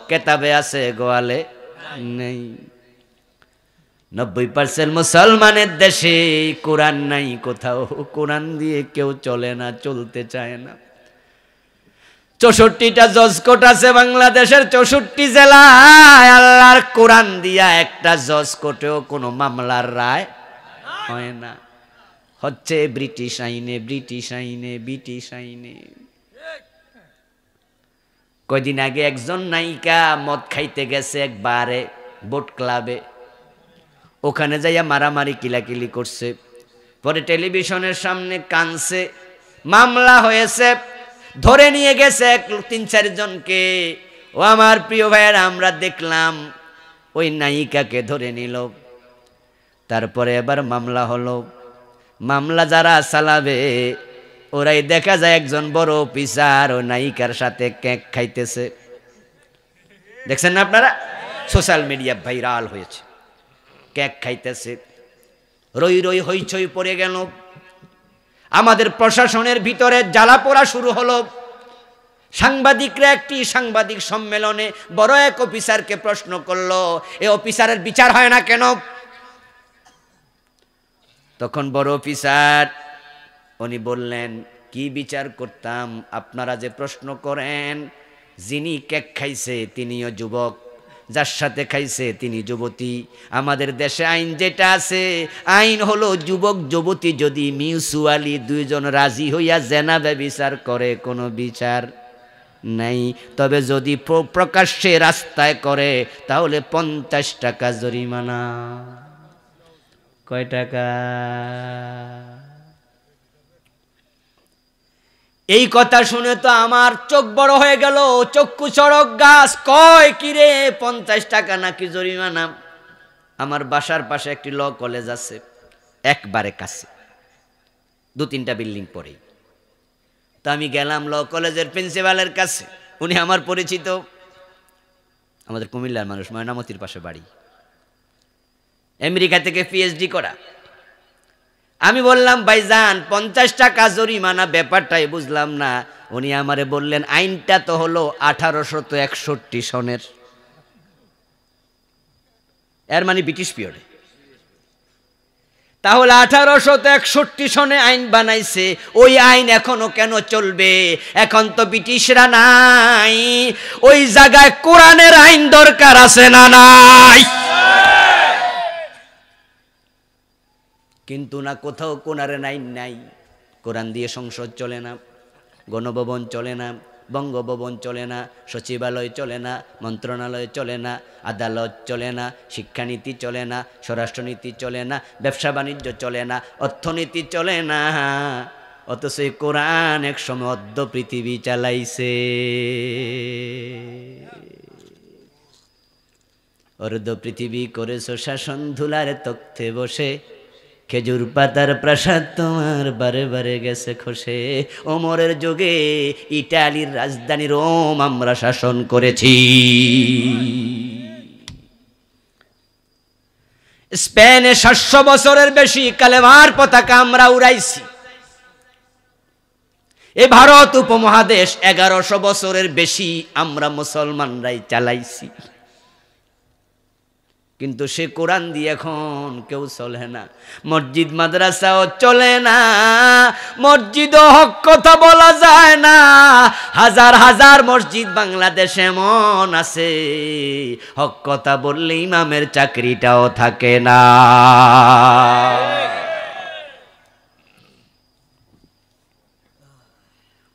S1: কেতাবে আছে, গোয়ালে নেই। 90% মুসলমানের দেশে কোরআন নাই কোথাও, কোরআন দিয়ে কেউ চলে না, চলতে চায় না। 64টা জজ কোর্ট আছে বাংলাদেশের, 64 জেলায়। আল্লাহর কোরআন দিয়া একটা জজ কোর্টেও কোনো মামলার রায় হয় না, হচ্ছে ব্রিটিশ আইনে, ব্রিটিশ আইনে, ব্রিটিশ আইনে। কয়দিন আগে একজন নায়িকা মদ খাইতে গেছে একবারে বোট ক্লাবে, ওখানে যাইয়া মারামারি কিলাকিলি করছে। পরে টেলিভিশনের সামনে কানছে, মামলা হয়েছে, ধরে নিয়ে গেছে 3-4 জনকে। ও আমার প্রিয় ভাইয়েরা, আমরা দেখলাম ওই নায়িকাকে ধরে নিল। তারপরে এবার মামলা হলো। মামলা যারা চালাবে ওরাই দেখা যায় একজন বড় অফিসার ও নায়িকার সাথে কেক খাইতেছে। দেখছেন না আপনারা? সোশ্যাল মিডিয়া ভাইরাল হয়েছে, কেক খাইতেছে। রই রই হইচই পড়ে গেল। আমাদের প্রশাসনের ভিতরে জ্বালা পোড়া শুরু হলো। সাংবাদিকরা একটি সাংবাদিক সম্মেলনে বড় এক অফিসারকে প্রশ্ন করলো, এই অফিসারের বিচার হয় না কেন? তখন বড় অফিসার উনি বললেন, কি বিচার করতাম? আপনারা যে প্রশ্ন করেন, যিনি কেক খাইছে তিনিও যুবক, যার সাথে খাইছে তিনি যুবতী। আমাদের দেশে আইন যেটা আছে, আইন হলো যুবক যুবতী যদি মিউচুয়ালি 2 জন রাজি হইয়া জেনা ব্যভিচার করে কোনো বিচার নাই। তবে যদি প্রকাশ্যে রাস্তায় করে তাহলে 50 টাকা জরিমানা। কয় টাকা? এই কথা শুনে তো আমার চোখ বড় হয়ে গেল, চক্ষু চড়ক গাছ। কয় কিরে 50 টাকা নাকি জরিমানা? আমার বাসার পাশে একটি ল কলেজ আছে, একবারে কাছে, 2-3টা বিল্ডিং পরেই। তো আমি গেলাম ল কলেজের প্রিন্সিপালের কাছে, উনি আমার পরিচিত, আমাদের কুমিল্লার মানুষ, ময়নামতির পাশে বাড়ি, আমেরিকা থেকে পিএইচডি করা। আমি বললাম ভাইজান 50 টাকা জরিমানা, ব্যাপারটাই বুঝলাম না। উনি আমারে বললেন আইনটা তো হলো 1861 সনের, এর মানে ব্রিটিশ পিরিয়ডে। তাহলে 1861 সনে আইন বানাইছে, ওই আইন এখনো কেন চলবে? এখন তো ব্রিটিশরা নাই, ওই জায়গায় কোরআনের আইন দরকার আছে না নাই? কিন্তু না, কোথাও কোরআনের আইন নাই। কোরআন দিয়ে সংসদ চলে না, গণভবন চলে না, বঙ্গভবন চলে না, সচিবালয় চলে না, মন্ত্রণালয় চলে না, আদালত চলে না, শিক্ষানীতি চলে না, স্বরাষ্ট্রনীতি চলে না, ব্যবসা বাণিজ্য চলে না, অর্থনীতি চলে না। অথচ এই কোরআন এক সময় অর্ধ পৃথিবী চালাইছে। অর্ধ পৃথিবী করেছো শাসন, ধুলার তখ্তে বসে, খেজুর পাতার প্রাসাদ তোমার বারে বারে গেছে খসে। ওমরের যুগে ইটালির রাজধানী রোম আমরা শাসন করেছি, স্পেনে 700 বছরের বেশি কালেমার পতাকা আমরা উড়াইছি। এই ভারত উপমহাদেশ 1100 বছরের বেশি আমরা মুসলমানরাই চালাইছি। কিন্তু সে কোরআন দিয়ে এখন কেউ চলে না, মসজিদ মাদ্রাসাও চলে না, মসজিদও হক কথা বলা যায় না। হাজার হাজার মসজিদ বাংলাদেশে এমন আছে, হক কথা বললে ইমামের চাকরিটাও থাকে না।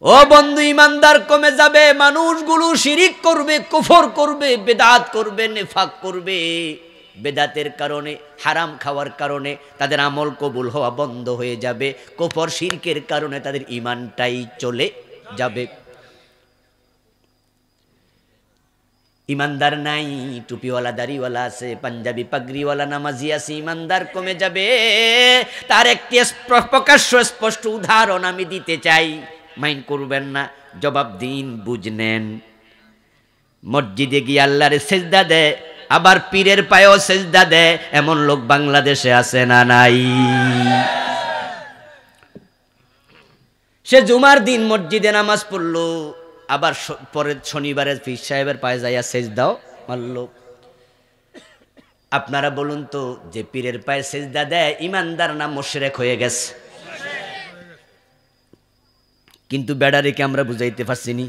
S1: ও বন্ধু, ইমানদার কমে যাবে, মানুষগুলো শিরিক করবে, কুফর করবে, বেদাত করবে, নেফাক করবে। বেদাতের কারণে, হারাম খাওয়ার কারণে তাদের আমল কবুল হওয়া বন্ধ হয়ে যাবে। কুফর শিরকের কারণে তাদের ঈমানটাই চলে যাবে। ইমানদার নাই, টুপিওয়ালা দাড়িওয়ালা আছে, পাঞ্জাবি পাগড়িওয়ালা নামাজি আছে, ইমানদার কমে যাবে। তার একটি প্রকাশ্য স্পষ্ট উদাহরণ আমি দিতে চাই, মাইন্ড করবেন না, জবাব দিন, বুঝনেন। মসজিদে গিয়ে আল্লাহরে সেজদা দেয়, আবার পীরের পায়েও সেজদা দেয়, এমন লোক বাংলাদেশে আছে না নাই? সে জুমার দিন মসজিদে নামাজ পড়লো, আবার পরের শনিবারে পীর সাহেবের পায়ে যাইয়া সেজদাও মারল। আপনারা বলুন তো, যে পীরের পায়ে সেজদা দেয় ইমানদার না মুশরিক হয়ে গেছে? কিন্তু বেড়ারিকে আমরা বুঝাইতে পারছিনি,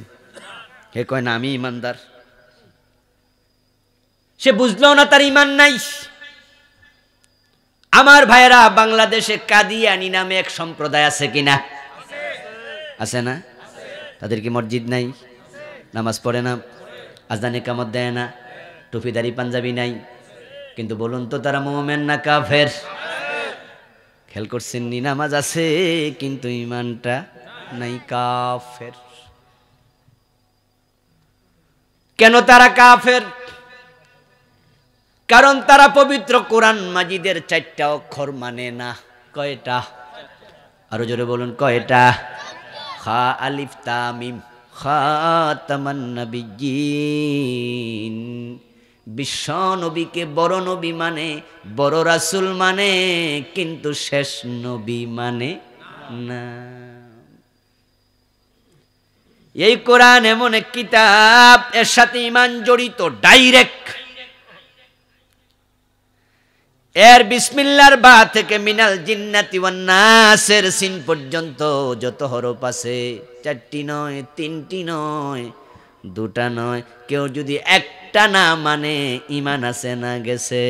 S1: হে কয় না আমি ইমানদার। সে বুঝলো না তার ইমান নাই। আমার ভাইয়েরা, বাংলাদেশে কাদিয়ানি নামে এক সম্প্রদায় আছে কিনা? আছে না? তাদের কি মসজিদ নাই? নামাজ পড়ে না, আজান ইকামত দেয় না, টুপিদারি পাঞ্জাবি নাই। কিন্তু বলুন তো, তারা মুমিন না কাফের? খেয়াল করছেন নি? নামাজ আছে কিন্তু ইমানটা নাই, কাফের। কেন তারা কাফের? কারণ তারা পবিত্র কোরআন মাজিদের 4টা অক্ষর মানে না। কয়টা? আরো জোরে বলুন, কয়টা? খা আলিফ তা মিম, খাতামান নাবিয়্যিন। বিশ্ব নবীকে বড় নবী মানে, বড় রাসূল মানে, কিন্তু শেষ নবী মানে না। এই কোরআন এমন এক কিতাব, এর সাথে ঈমান জড়িত ডাইরেক্ট। এর বিসমিল্লাহর বা থেকে মিনাল জিন্নাতি ওয়ান নাসের সিন পর্যন্ত যত হরফ আছে, 4টি নয়, 3টি নয়, 2টা নয়। কেউ যদি একটা না মানে ঈমান আছে না গেছে?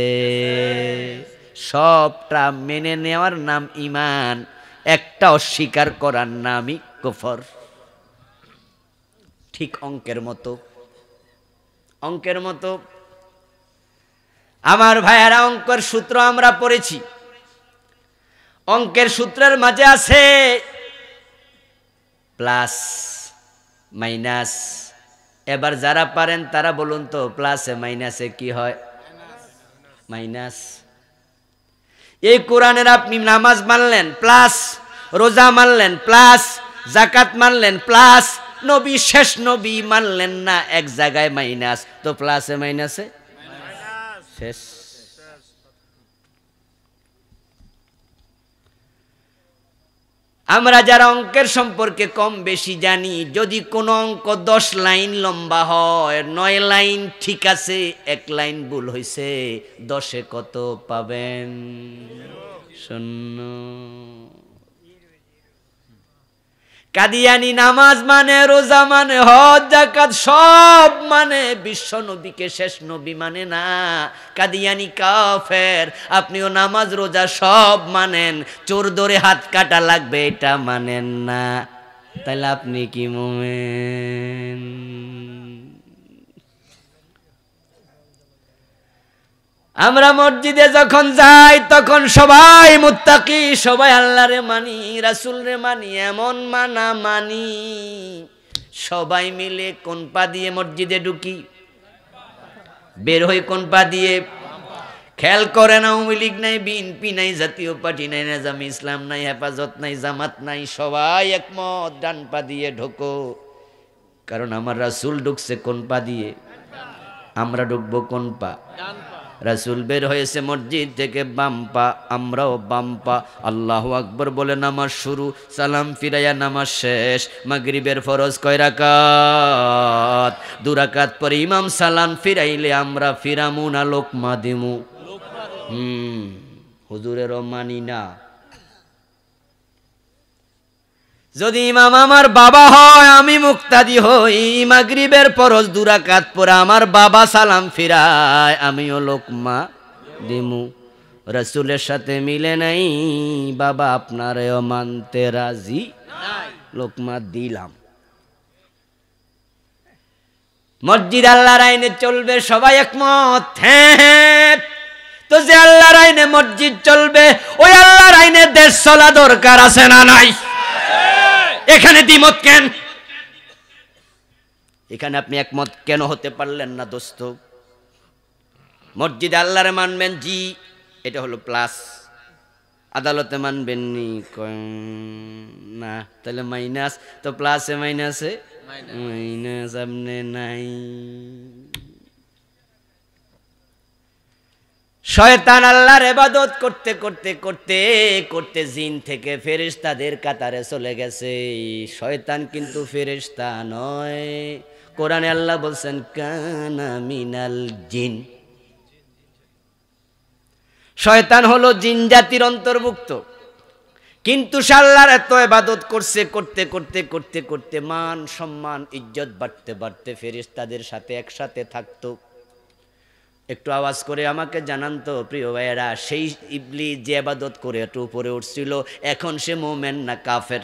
S1: সবটা মেনে নেওয়ার নাম ঈমান, একটা অস্বীকার করার নামই কুফর। ঠিক অঙ্কের মতো, অঙ্কের মতো। আমার ভাইয়ারা, অঙ্কের সূত্র আমরা পড়েছি। অঙ্কের সূত্রের মাঝে আছে প্লাস মাইনাস। এবার যারা পারেন তারা বলুন তো প্লাসে মাইনাসে কি হয়? মাইনাস। এই কোরআনের আপনি নামাজ মানলেন প্লাস, রোজা মানলেন প্লাস, যাকাত মানলেন প্লাস, নবী শেষ নবী মানলেন না, এক জায়গায় মাইনাস। তো প্লাসে মাইনাসে শেষ। আমরা যারা অঙ্কের সম্পর্কে কম বেশি জানি, যদি কোন অঙ্ক 10 লাইন লম্বা হয়, 9 লাইন ঠিক আছে, 1 লাইন ভুল হয়েছে, 10-এ কত পাবেন? 0। কাদিয়ানি নামাজ মানে, রোজা মানে, হজ যাকাত সব মানে, বিশ্ব নবীকে শেষ নবী মানে না। কাদিয়ানি কাফের। আপনিও নামাজ রোজা সব মানেন, চোর ধরে হাত কাটা লাগবে এটা মানেন না, তাহলে আপনি কি মুমিন? আমরা মসজিদে যখন যাই তখন সবাই মুত্তাকি, সবাই আল্লাহরে মানি, রাসূলরে মানি, এমন মানা মানি সবাই মিলে কোন পা দিয়ে মসজিদে ঢুকি, বের হই কোন পা দিয়ে? খেয়াল করে না, আওয়ামী লীগ নাই, বিএনপি নাই, জাতীয় পার্টি নাই, নিজামে ইসলাম নাই, হেফাজত নাই, জামাত নাই, সবাই একমত ডান পা দিয়ে ঢোকো। কারণ আমার রাসূল ঢুকছে কোন পা দিয়ে, আমরা ঢুকবো কোন পা? রাসূল বের হয়েছে মসজিদ থেকে বাম পা, আমরাও বাম পা। আল্লাহু আকবার বলে নামাজ শুরু, সালাম ফিরাইয়া নামাজ শেষ। মাগরিবের ফরজ কয় রাকাত? 2 রাকাত পরে ইমাম সালাম ফিরাইলে আমরা ফিরামু না লোকমা দিমু? হুজুরেরও মানি না। যদি ইমাম আমার বাবা হয়, আমি মুক্তাদি হই, মাগরিবের ফরজ 2 রাকাত পরে আমার বাবা সালাম ফিরায়, আমিও লোকমা দিমু। রাসূলের সাথে মিলে নাই, বাবা আপনারেও মানতে রাজি, লোকমা দিলাম। মসজিদ আল্লাহর আইনে চলবে, সবাই একমত। হ্যাঁ, তো যে আল্লাহর আইনে মসজিদ চলবে, ওই আল্লাহর আইনে দেশ চলা দরকার আছে না নাই? এখানে দ্বিমত কেন? এখানে আপনি একমত কেন হতে পারলেন না দোস্ত? মসজিদে আল্লাহরে মানবেন, জি, এটা হলো প্লাস। আদালতে মানবেন নি, না, তাহলে মাইনাস। তো প্লাসে মাইনাসে মাইনাস আপনি নাই। শয়তান আল্লাহর ইবাদত করতে করতে করতে করতে জিন থেকে ফেরেশতাদের কাতারে চলে গেছে। শয়তান কিন্তু ফেরেশতা নয়। কোরআনে আল্লাহ বলছেন কানা মিনাল জিন। শয়তান হলো জিন জাতির অন্তর্ভুক্ত, কিন্তু আল্লাহর এত ইবাদত করছে, করতে করতে করতে করতে মান সম্মান ইজ্জত বাড়তে বাড়তে ফেরেশতাদের সাথে একসাথে থাকতো। একটু আওয়াজ করে আমাকে জানান তো প্রিয় ভাইয়েরা, সেই ইবলিস যে ইবাদত করে একটু উপরে উঠছিল, এখন সে মুমিন না কাফের?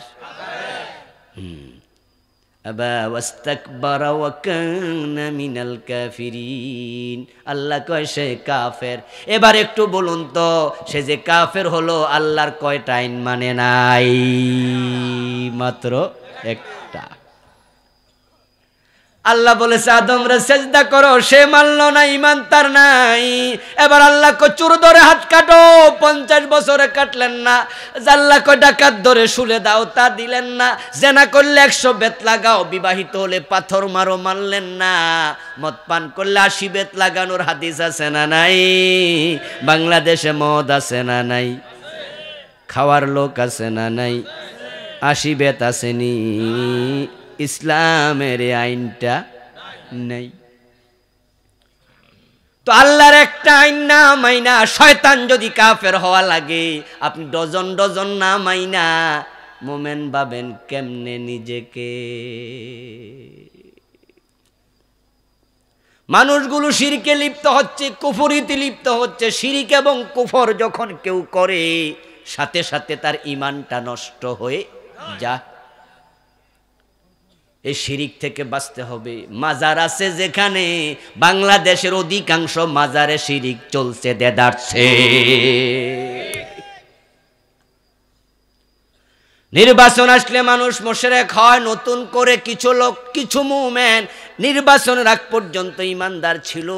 S1: আবা ওয়াস্তাকবারা ওয়া কানা মিনাল কাফিরিন। আল্লাহ কয় সে কাফের। এবার একটু বলুন তো, সে যে কাফের হলো, আল্লাহর কয়টা আইন মানে নাই? মাত্র একটা। আল্লাহ বলেছে আদমরে সেজদা করো, সে মানলো না, ঈমান তার নাই। এবার আল্লাহ কো চোর ধরে হাত কাটো, 50 বছরে কাটলেন না। আল্লাহ কো ডাকাত ধরে শুলে দাও, তা দিলেন না। জেনা করলে 100 বেত লাগাও, বিবাহিত হলে পাথর মারো, মানলেন না। মদ পান করলে 80 বেত লাগানোর হাদিস আছে না নাই? বাংলাদেশে মদ আছে না নাই? খাওয়ার লোক আছে না নাই? 80 বেত আসেনি। ইসলামের আইনটা নেই। তো আল্লাহর একটা আইন না মাইনা শয়তান যদি কাফের হওয়া লাগে, আপনি ডজন ডজন না মাইনা মোমেন ভাবেন কেমনে নিজেকে? মানুষগুলো শিরকে লিপ্ত হচ্ছে, কুফরিতে লিপ্ত হচ্ছে। শিরিক এবং কুফর যখন কেউ করে, সাথে সাথে তার ঈমানটা নষ্ট হয়ে যায়। এই শিরিক থেকে বাঁচতে হবে। মাজার আছে যেখানে, বাংলাদেশের অধিকাংশ মাজারে শিরিক চলছে, দেদারছে। নির্বাচন আসলে মানুষ মুশরিক হয়। নতুন করে কিছু লোক, কিছু মুমিন নির্বাচনের আগ পর্যন্ত ইমানদার ছিল।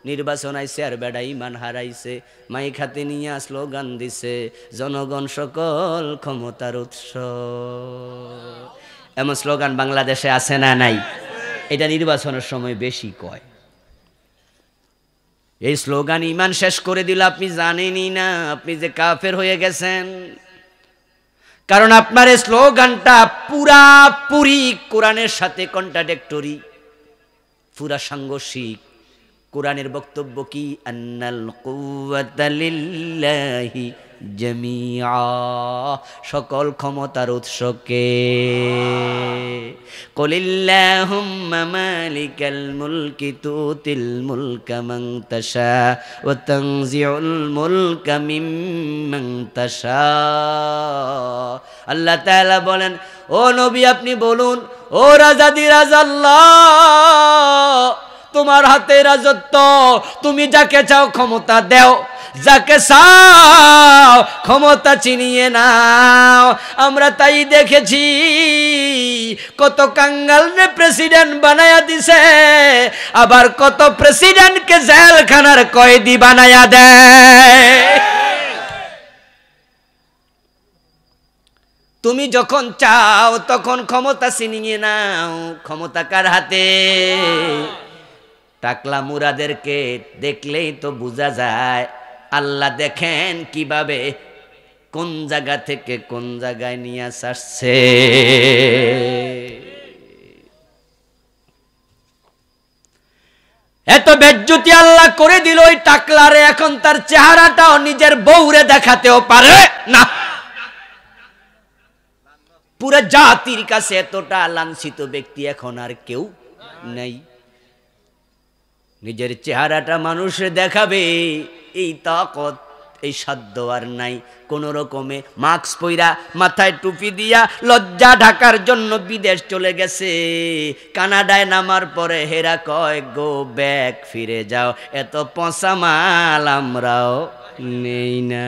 S1: নির্বাচন আইছে আর বেড়া ইমান হারাইছে, মাইক হাতে নিয়ে স্লোগান দিছে, জনগণ সকল ক্ষমতার উৎস। এমন স্লোগান বাংলাদেশে আছে না নাই? এটা নির্বাচনের সময় বেশি কয়। এই স্লোগান ইমান শেষ করে দিল, আপনি জানেনই না আপনি যে কাফের হয়ে গেছেন। কারণ আপনার এই স্লোগানটা পুরাপুরি কোরআনের সাথে কন্ট্রাডিক্টরি, পুরা সাংঘর্ষিক। কোরআনের বক্তব্য কি? আন্নাল কুওয়াতা লিল্লাহি জামিআ, সকল ক্ষমতার উৎস কে? কুলিল্লাহুম্মা মালিকাল মুলকি তুতিল মুলকা মান তাশা ওয়া তানজিউল মুলকা মিম্মান তাশা। আল্লাহ তাআলা বলেন, ও নবী আপনি বলুন, ও রাজাদিরাজ আল্লাহ, তোমার হাতে রাজত্ব, তুমি যাকে চাও ক্ষমতা দেও, যাকে চাও ক্ষমতা ছিনিয়ে নাও। আমরা তাই দেখেছি, কত কাঙ্গালরে প্রেসিডেন্ট বানায়া দিছে, আবার কত প্রেসিডেন্টকে জেলখানার কয়েদি বানায়া দেয়। তুমি যখন চাও তখন ক্ষমতা ছিনিয়ে নাও। ক্ষমতা কার হাতে? টাকলা মুরাদেরকে দেখলেই তো বোঝা যায় আল্লাহ দেখেন কিভাবে কোন জায়গা থেকে কোন জায়গায় নিয়ে আসছে। এত বেজ্জতি আল্লাহ করে দিল ওই টাকলারে, এখন তার চেহারাটাও নিজের বউরে দেখাতেও পারে না। পুরো জাতির কাছে এতটা লাঞ্ছিত ব্যক্তি এখন আর কেউ নেই। নিজের চেহারাটা মানুষে দেখাবে এই তাকত, এই সাধ্য আর নাই। কোন রকমে মাস্ক পইরা, মাথায় টুপি দিয়া লজ্জা ঢাকার জন্য বিদেশ চলে গেছে। কানাডায় নামার পরে হেরা কয় গো ব্যাক, ফিরে যাও, এত পচা মাল আমরাও নেই না।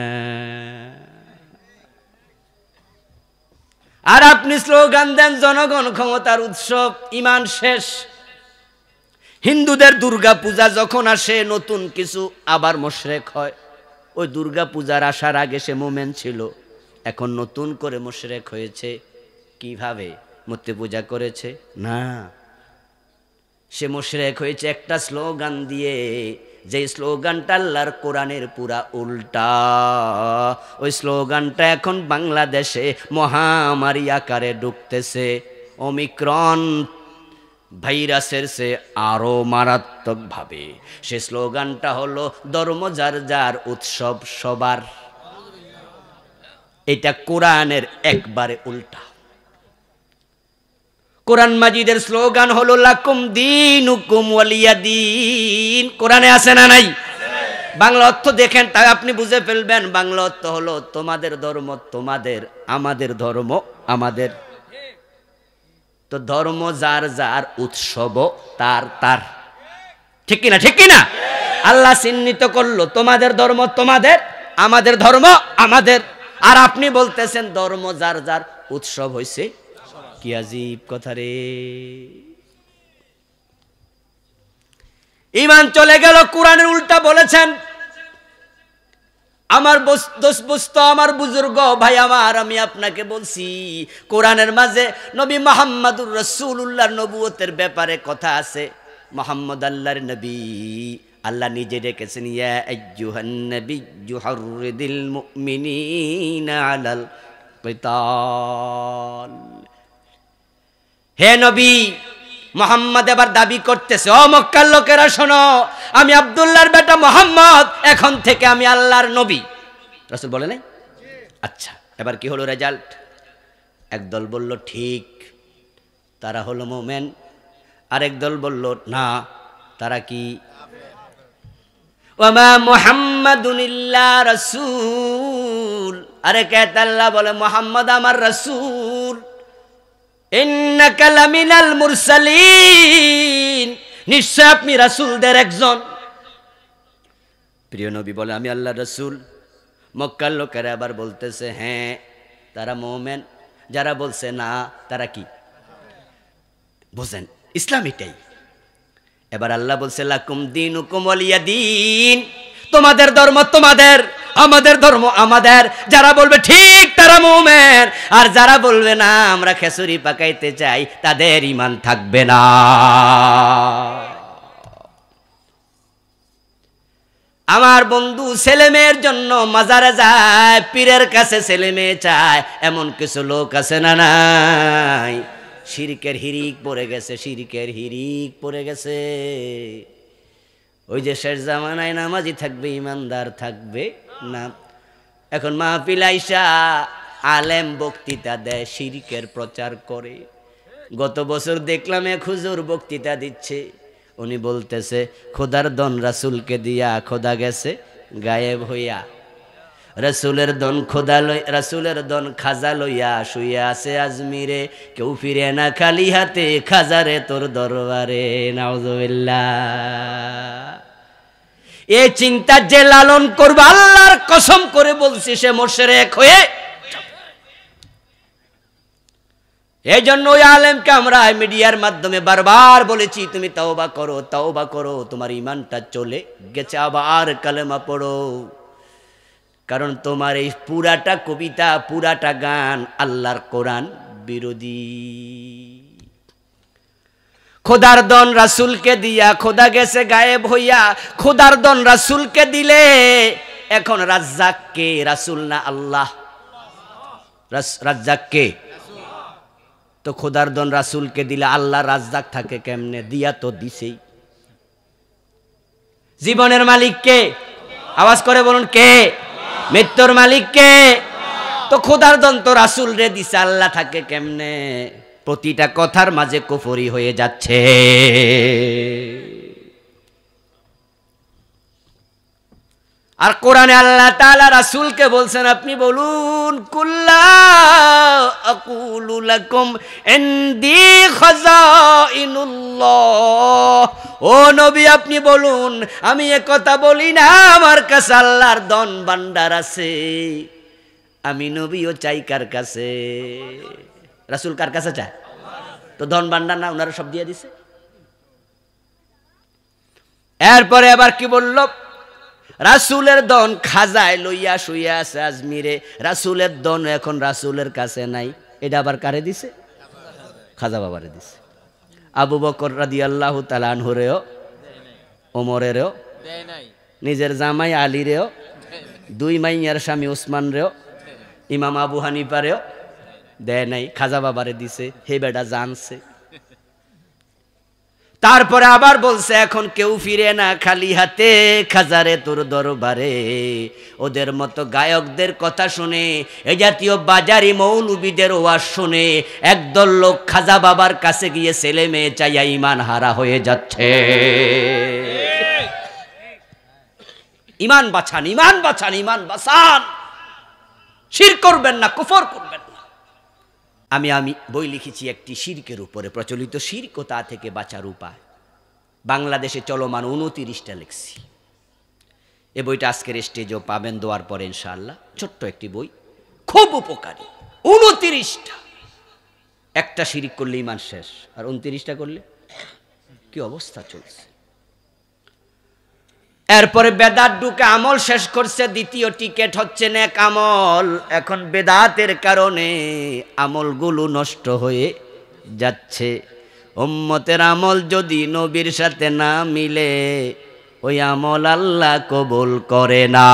S1: আর আপনি স্লোগান দেন জনগণ ক্ষমতার উৎসব, ইমান শেষ। হিন্দুদের দুর্গা পূজা যখন আসে নতুন কিছু আবার মুশরিক হয়। ওই দুর্গা পূজার আসার আগে সে মুমিন ছিল, এখন নতুন করে মুশরিক হয়েছে। কিভাবে? মূর্তি পূজা করেছে না, সে মুশরিক হয়েছে একটা স্লোগান দিয়ে, যে স্লোগানটা আল্লাহর কোরআনের পুরা উল্টা। ওই স্লোগানটা এখন বাংলাদেশে মহামারী আকারে ঢুকতেছে। ওমিক্রন ভাইরাসের সে আরো মারাত্মক ভাবে। সে স্লোগানটা হলো ধর্ম যার যার, উৎসব সবার। এটা কোরআনের একবারে উল্টা। কোরআন মাজিদের স্লোগান হলো লাকুম দীনুকুম ওয়ালিয়া দীন। কোরআনে আছে না নাই? বাংলা অর্থ দেখেন, তাই আপনি বুঝে ফেলবেন। বাংলা অর্থ হলো তোমাদের ধর্ম তোমাদের, আমাদের ধর্ম আমাদের। তো ধর্ম যার যার, উৎসব তার তার। ঠিক কিনা? ঠিক কিনা? আল্লাহ চিহ্নিত করলো তোমাদের ধর্ম তোমাদের, আমাদের ধর্ম আমাদের। আর আপনি বলতেছেন ধর্ম যার যার, উৎসব হইছে। কি আজীব কথা রে। ঈমান চলে গেল, কোরআনের উল্টা বলেছেন। আমার দোস্ত, আমার বুজুর্গ ভাই আমার, আমি আপনাকে বলছি কোরআনের মাঝে নবী মুহাম্মদুর রাসূলুল্লাহর নবুয়তের ব্যাপারে কথা আছে। মুহাম্মদ আল্লাহর নবী, আল্লাহ নিজে ডেকেছেন ইয়া আইয়ুহান নাবিয়্যু হাররিদিল মুমিনিনা আলাল কিতাল। হে নবী মুহাম্মদ এবার দাবি করতেছে, ও মক্কার লোকেরা শোনো, আমি আব্দুল্লাহর বেটা মুহাম্মদ, এখন থেকে আমি আল্লাহর নবী। রাসূল বলে নাই? আচ্ছা, এবার কি হলো রেজাল্ট? একদল বলল ঠিক, তারা হলো মুমিন। আরেক দল বলল না, তারা কি? ওয়ামা মুহাম্মাদুন ইল্লা রাসূল। আরে কে? আল্লাহ বলে মুহাম্মদ আমার রাসূল। ইন্নাকা লামিনাল মুরসালিন, নিশ্চয় আপনি রাসূলদের একজন। প্রিয় নবী বলে আমি আল্লাহর রাসূল। মক্কার লোকেরা আবার বলতেছে হ্যাঁ, তারা মুমিন। যারা বলছে না তারা কি বুঝেন, ইসলাম এটাই। এবার আল্লাহ বলছে লাকুম দীনুকুম ওয়ালিয়া দীন, তোমাদের ধর্ম তোমাদের, আমাদের ধর্ম আমাদের। যারা বলবে ঠিক তারা মুমিন, আর যারা বলবে না আমরা খেসুরি পাকাইতে চাই, তাদের ঈমান থাকবে না। আমার বন্ধু ছেলে মেয়ের জন্য মাজারে যায়, পীরের কাছে ছেলে মেয়ে চায়, এমন কিছু লোক আছে না নাই? শিরকের হিরিক পড়ে গেছে, শিরকের হিরিক পড়ে গেছে। ওই যে শেষ জামানায় নামাজি থাকবে ইমানদার থাকবে না। এখন মাহফিল আইসা আলেম বক্তৃতা দেয়, শিরকের প্রচার করে। গত বছর দেখলাম এক হুজুর বক্তৃতা দিচ্ছে, উনি বলতেছে খোদার দন রাসূলকে দিয়া খোদা গেছে গায়েব হইয়া, রাসূলের দন খোদা লই, রাসূলের দন খাজা লইয়া শুইয়া আছে আজমিরে, কেউ ফিরে না খালি হাতে খাজারে তোর দরবারে। নাউজুবিল্লাহ। এই চিন্তা যে লালন করবে, আল্লাহর কসম করে বলছি সে মুশরিক হয়ে। এই জন্য ওই আলেমকে আমরা মিডিয়ার মাধ্যমে বারবার বলেছি তুমি তাওবা করো, তাওবা করো, তোমার ঈমানটা চলে গেছে, আবার কালেমা পড়ো। কারণ তোমার এই পুরাটা কবিতা, পুরাটা গান আল্লাহর কোরআন বিরোধী। খোদার দন রাসূলকে দিয়া খোদা গেছে গায়েব হইয়া, খোদার দন রাসূলকে দিলে এখন রাজ্জাক কে? রাসূল না আল্লাহ? রাজ্জাক কে? তো খোদার দন রাসূলকে দিলে আল্লাহ রাজ্জাক থাকে কেমনে? দিয়া তো দিছেই। জীবনের মালিক কে? আওয়াজ করে বলুন কে? মৃত্যুর মালিক কে? তো খোদার দন তো রাসূল রে দিছে, আল্লাহ থাকে কেমনে? প্রতিটা কথার মাঝে কুফরি হয়ে যাচ্ছে। আর কোরআনে আল্লাহ তাআলা রাসূলকে বলছেন আপনি বলুন কুল্লা আকুলু লাকুম ইনদি খাযাইনুল্লাহ, ও নবী আপনি বলুন আমি একথা বলি না আমার কাছে আল্লাহর ধন ভান্ডার আছে। আমি নবীও চাই কার কাছে? রাসূল কার কাছে চায়? তো ধন ভান্ডার না ওনারা সব দিয়ে দিছে। এরপরে আবার কি বলল? রাসূলের দন খাজায় লইয়া শুইয়া আছে আজমিরে, রাসূলের দন এখন রাসূলের কাছে নাই। এটা আবার কারে দিছে? খাজা বাবারে দিছে। আবু বকর রাদিয়াল্লাহু তাআলা আনহুরেও, ওমরেরও, নিজের জামাই আলীরেও, দুই মাইয়ার স্বামী ওসমান রেও, ইমাম আবু হানিফারেও দেয় নাই, খাজা বাবারে দিছে। হে বেটা জানছে। তারপরে আবার বলছে এখন কেউ ফিরে না খালি হাতে খাজারে তোর দরবারে। ওদের মতো গায়কদের কথা শুনে, এ জাতীয় বাজারি মৌলবীদের ওয়াজ শুনে একদল লোক খাজা বাবার কাছে গিয়ে ছেলে মেয়ে চাইয়া ঈমান হারা হয়ে যাচ্ছে। ঈমান বাঁচান, ঈমান বাঁচান, ঈমান বাঁচান। শিরক করবেন না, কুফর করবেন না। আমি বই লিখেছি একটি শিরকের উপরে, প্রচলিত শিরক ও তা থেকে বাঁচার উপায়। বাংলাদেশে চলমান 29টা লিখছি। এ বইটা আজকের স্টেজেও পাবেন দোয়ার পরে ইনশাআল্লাহ। ছোট্ট একটি বই, খুব উপকারী। 29টা। একটা শিরক করলে ঈমান শেষ, আর 29টা করলে কি অবস্থা চলছে। এরপরে বেদাত ঢুকে আমল শেষ করছে। দ্বিতীয় টিকেট হচ্ছে নেক আমল। এখন বেদাতের কারণে আমলগুলো নষ্ট হয়ে যাচ্ছে। উম্মতের আমল যদি নবীর সাথে না মিলে, ওই আমল আল্লাহ কবুল করে না।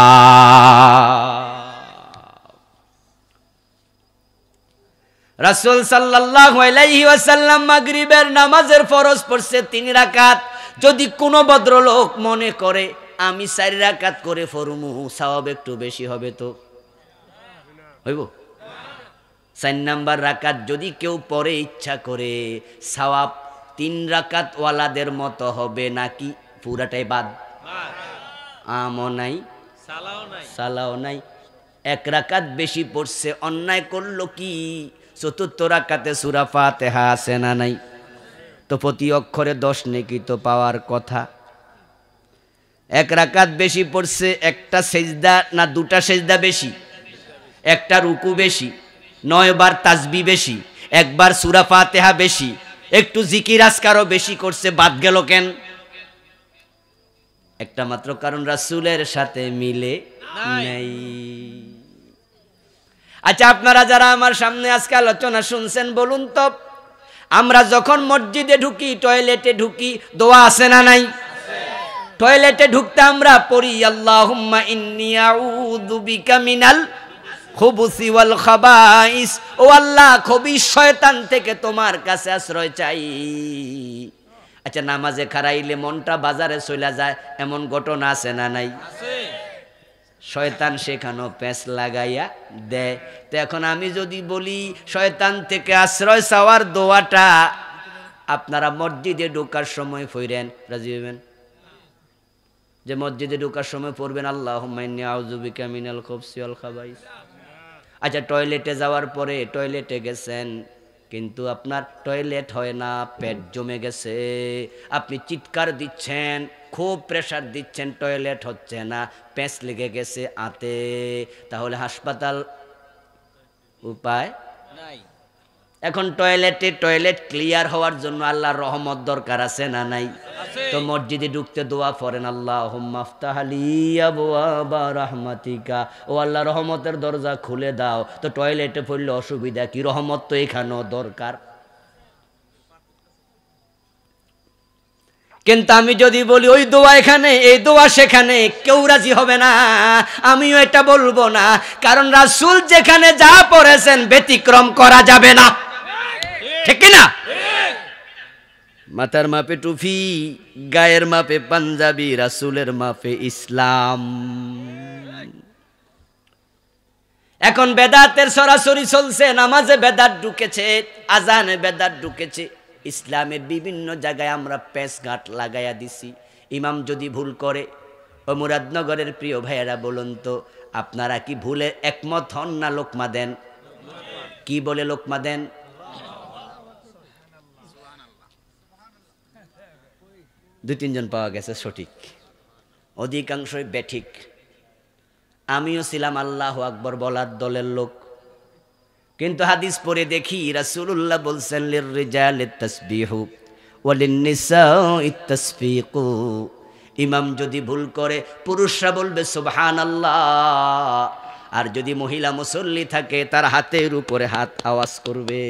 S1: রাসূল সাল্লাল্লাহু আলাইহি ওয়াসাল্লাম মাগরিবের নামাজের ফরজ পড়ছে 3 রাকাত। যদি কোনো ভদ্রলোক মনে করে আমি 4 রাকাত করে পড়মু, সওয়াব একটু বেশি হবে, তো হইব? 4 নাম্বার রাকাত যদি কেউ পড়ে ইচ্ছা করে, সওয়াব 3 রাকাত ওয়ালাদের মতো হবে নাকি পুরাটাই বাদ? আমও নাই, সালাও নাই। 1 রাকাত বেশি পড়ছে, অন্যায় করলো কি? 4র্থ রাকাতে সূরা ফাতিহা আছে না নাই? তো প্রতি অক্ষরে 10 নেকি তো পাওয়ার কথা। 1 রাকাত বেশি পড়ছে, একটা সেজদা না 2টা সেজদা বেশি, একটা রুকু বেশি, 9 বার তাসবিহ বেশি, একবার সূরা ফাতিহা বেশি, একটু জিকির আজকারও বেশি করছে, বাদ গেল কেন? একটা মাত্র কারণ, রাসূলের সাথে মিলে নাই। আচ্ছা, আপনারা যারা আমার সামনে আজকে আলোচনা শুনছেন, বলুন তো, আমরা যখন মসজিদে ঢুকি, টয়লেটে ঢুকি, দোয়া আছে না নাই? টয়লেটে ঢুকতে আমরা পড়ি আল্লাহুম্মা ইন্নী আউযু বিকা মিনাল খুবুসি ওয়াল খাবাইস, ও আল্লাহ খবিস শয়তান থেকে তোমার কাছে আশ্রয় চাই। আচ্ছা, নামাজে খাড়াইলে মনটা বাজারে চলে যায়, এমন ঘটনা আছে না নাই? শয়তান সেখানেও প্যাঁচ লাগাইয়া দেয়। তো এখন আমি যদি বলি শয়তান থেকে আশ্রয় চাওয়ার দোয়াটা আপনারা মসজিদে ঢোকার সময় পড়েন, রাজি হইবেন? যে মসজিদে ঢোকার সময় পড়বেন আল্লাহুম্মা ইন্নী আউযু বিকা মিনাল খুবসি ওয়াল খাবাইস। আচ্ছা, টয়লেটে যাওয়ার পরে, টয়লেটে গেছেন কিন্তু আপনার টয়লেট হয় না, পেট জমে গেছে, আপনি চিৎকার দিচ্ছেন, খুব প্রেসার দিচ্ছেন, টয়লেট হচ্ছে না, প্যাঁচ লেগে গেছে আতে, তাহলে হাসপাতাল উপায় নাই। এখন টয়লেট ক্লিয়ার হওয়ার জন্য আল্লাহর রহমত দরকার আছে না নাই? তো মসজিদে ঢুকতে দোয়া পড়েন আল্লাহুম্মা আফতাহ লি আবওয়াবা রাহমাতিকা, ও আল্লাহ রহমতের দরজা খুলে দাও। তো টয়লেটে পড়লে অসুবিধা কি? রহমত তো এখানেও দরকার। কিন্তু আমি যদি বলি ওই দোয়া এখানে, এই দোয়া সেখানে, কেউ রাজি হবে না, আমিও এটা বলবো না, কারণ রাসূল যেখানে যা পড়েছেন ব্যতিক্রম করা যাবে না, ঠিক কি না? মাথার মাপে টুপি, গায়ের মাপে পাঞ্জাবি, রাসূলের মাপে ইসলাম। এখন বেদাতের সরাসরি চলছে, নামাজে বেদাত ঢুকেছে, আজানে বেদাত ঢুকেছে, ইসলামের বিভিন্ন জায়গায় আমরা পেঁচ গাঁট লাগাইয়া দিছি। ইমাম যদি ভুল করে, ও মুরাদনগরের প্রিয় ভাইয়েরা বলুন তো, আপনারা কি ভুলে একমত হন না লোকমা দেন? কি বলে লোকমা দেন? দুই তিনজন পাওয়া গেছে সঠিক, অধিকাংশই বেঠিক। আমিও ছিলাম আল্লাহু আকবার বলার দলের লোক, কিন্তু হাদিস পড়ে দেখি রাসূলুল্লাহ বলছেন লিররিজালিত তাসবিহু ওয়ালিন্নিসাইত তাসফিকু। ইমাম যদি ভুল করে পুরুষরা বলবে সুবহানাল্লাহ, আর যদি মহিলা মুসল্লি থাকে তার হাতের উপরে হাত আওয়াজ করবে।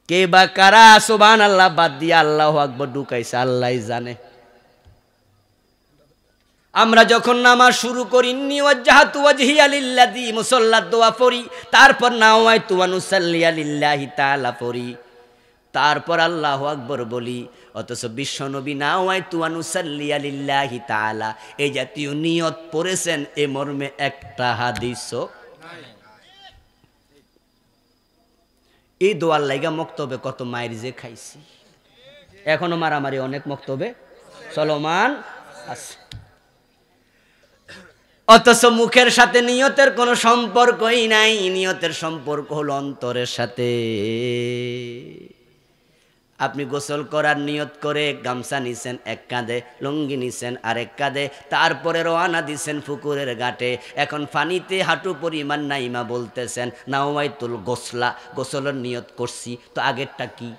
S1: কে বা কারা সুবহানাল্লাহ বাদ দিয়ে আল্লাহু আকবার ঢুকাইছে আল্লাহই জানে। আমরা যখন নামাজ শুরু করি ইন্নী ওয়াজ্জাহাতু ওয়াজহিয়া লিল্লাযী, মুসাল্লাত দোয়া পড়ি, তারপর নাওয়াইতু ওয়া নুসাল্লিয়া লিল্লাহি তাআলা পড়ি, তারপর আল্লাহু আকবার বলি, অথচ বিশ্বনবী নাওয়াইতু ওয়া নুসাল্লিয়া লিল্লাহি তাআলা এই জাতীয় নিয়ত পড়েছেন, এ মর্মে একটা হাদিসও নাই। এই দোয়ার লাইগা মক্তবে কত মায়ের যে খাইছি, এখনো মারামারি অনেক মক্তবে চলমান আছে, অথচ মুখের সাথে নিয়তের কোনো সম্পর্কই নাই। নিয়তের সম্পর্ক হলো অন্তরের সাথে। আপনি গোসল করার নিয়ত করে গামছা নিছেন এক কাঁধে, লুঙ্গি নিছেন আরেক কাঁধে, তারপরে রওনা দিছেন পুকুরের ঘাটে। এখন পানিতে হাঁটু পরিমাণ নাইমা বলতেছেন নাওয়াইতুল গোসলা, গোসলের নিয়ত করছি, তো আগেরটা কি?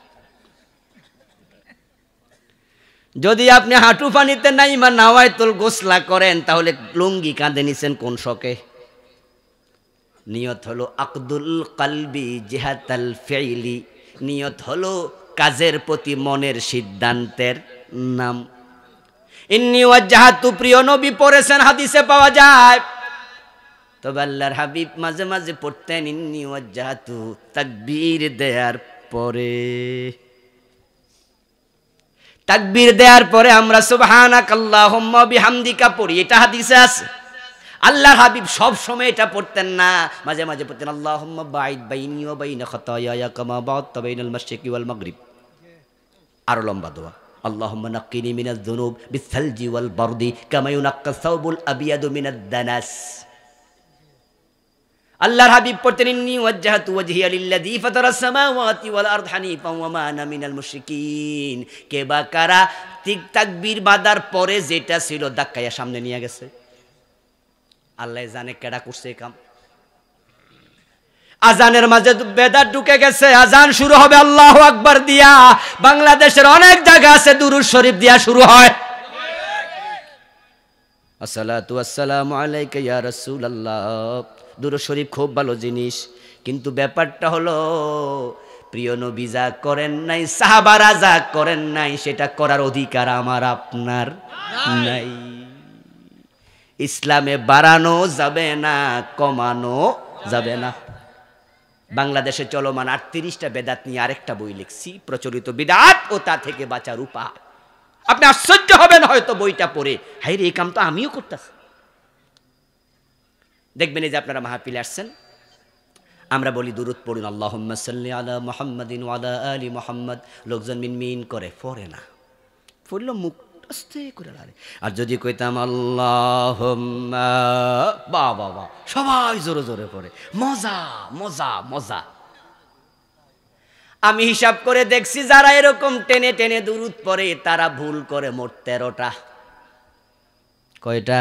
S1: যদি আপনি হাঁটু পানিতে নাইমা নাওয়াইতুল গোসলা করেন, তাহলে লুঙ্গি কাঁধে নিছেন কোন শকে? নিয়ত হলো আকদুল কলবি জিহাতাল ফিইলি, নিয়ত হলো কাজের প্রতি মনের সিদ্ধান্তের নাম। ইন্নী ওয়াজ্জাহাতু প্রিয় নবী পড়েছেন, হাদিসে পাওয়া যায়। তবে আল্লাহর হাবিব মাঝে মাঝে পড়তেন ইন্নী ওয়াজ্জাহাতু তাকবীর দেওয়ার পরে। তাকবীর দেওয়ার পরে আমরা সুবহানাকাল্লাহুম্মা বিহামদিকা পড়ি, এটা হাদিসে আছে। আল্লাহর হাবিব সব সময় এটা পড়তেন না, মাঝে মাঝে পড়তেন আল্লাহুম্মা বাঈদ বাইনি ওয়া বাইনা খাতায়ায়া কামা বা'আদতা বাইনাল মাশরিকি ওয়াল মাগরিব। আরো লম্বা দোয়া, আল্লাহুম্মা নাক্কিনি মিনাজ যুনুব বিসসালজি ওয়াল বারদি কামা ইউনাক্কাস সাওবুল আবিয়াদু মিনাদ দানাস। আল্লাহর হাবিব পড়তেন ইন্নী ওয়াজ্জাহাতু ওয়াজহিয়া লিল্লাযী ফাতারাস সামাওয়াতি ওয়াল আরদ হানিফান ওয়া মা আনা মিনাল মুশরিকিন। কে বা কারা তাকবীর বাঁধার পরে যেটা ছিল ধাক্কায়া সামনে নিয়ে গেছে? আল্লাহ জানে কেডা করছে কাম। আজানের মাঝে বেদাত ঢুকে গেছে। আজান শুরু হবে আল্লাহু আকবার দিয়া, বাংলাদেশের অনেক জায়গা আছে দুরূদ শরীফ দিয়া শুরু হয়। আসসালাতু ওয়াসসালামু আলাইকা ইয়া রাসূলুল্লাহ। দুরূদ শরীফ খুব ভালো জিনিস, কিন্তু ব্যাপারটা হলো প্রিয় নবী যা করেন নাই, সাহাবারা যা করেন নাই, সেটা করার অধিকার আমার আপনার নাই। ইসলামে বাড়ানো যাবে না, কমানো যাবে না। বাংলাদেশে চলমান 38টা বেদাত নিয়ে আরেকটা বই লিখছি, প্রচলিত বিদআত ও তা থেকে বাঁচার উপায়। আপনি আশ্চর্য হবেন হয়তো বইটা পড়ে, হাই রে এই কাম তো আমিও করতেছি। দেখবেন এই যে আপনারা মাহফিলে আসছেন, আমরা বলি দুরূদ পড়ুন, আল্লাহুম্মা সাল্লি আলা মুহাম্মাদিন ওয়া আলা আলি মুহাম্মাদ। লোকজন মিনমিন করে, পড়ে না, পড়লো মুখ আস্তে করে লাগে। আর যদি কইতাম আল্লাহুম্মা, বাহ বাহ বাহ, সবাই জোরে জোরে পড়ে, মজা মজা মজা। আমি হিসাব করে দেখছি যারা এরকম টেনে টেনে দুরূদ পড়ে তারা ভুল করে মোট 13টা। কয়টা?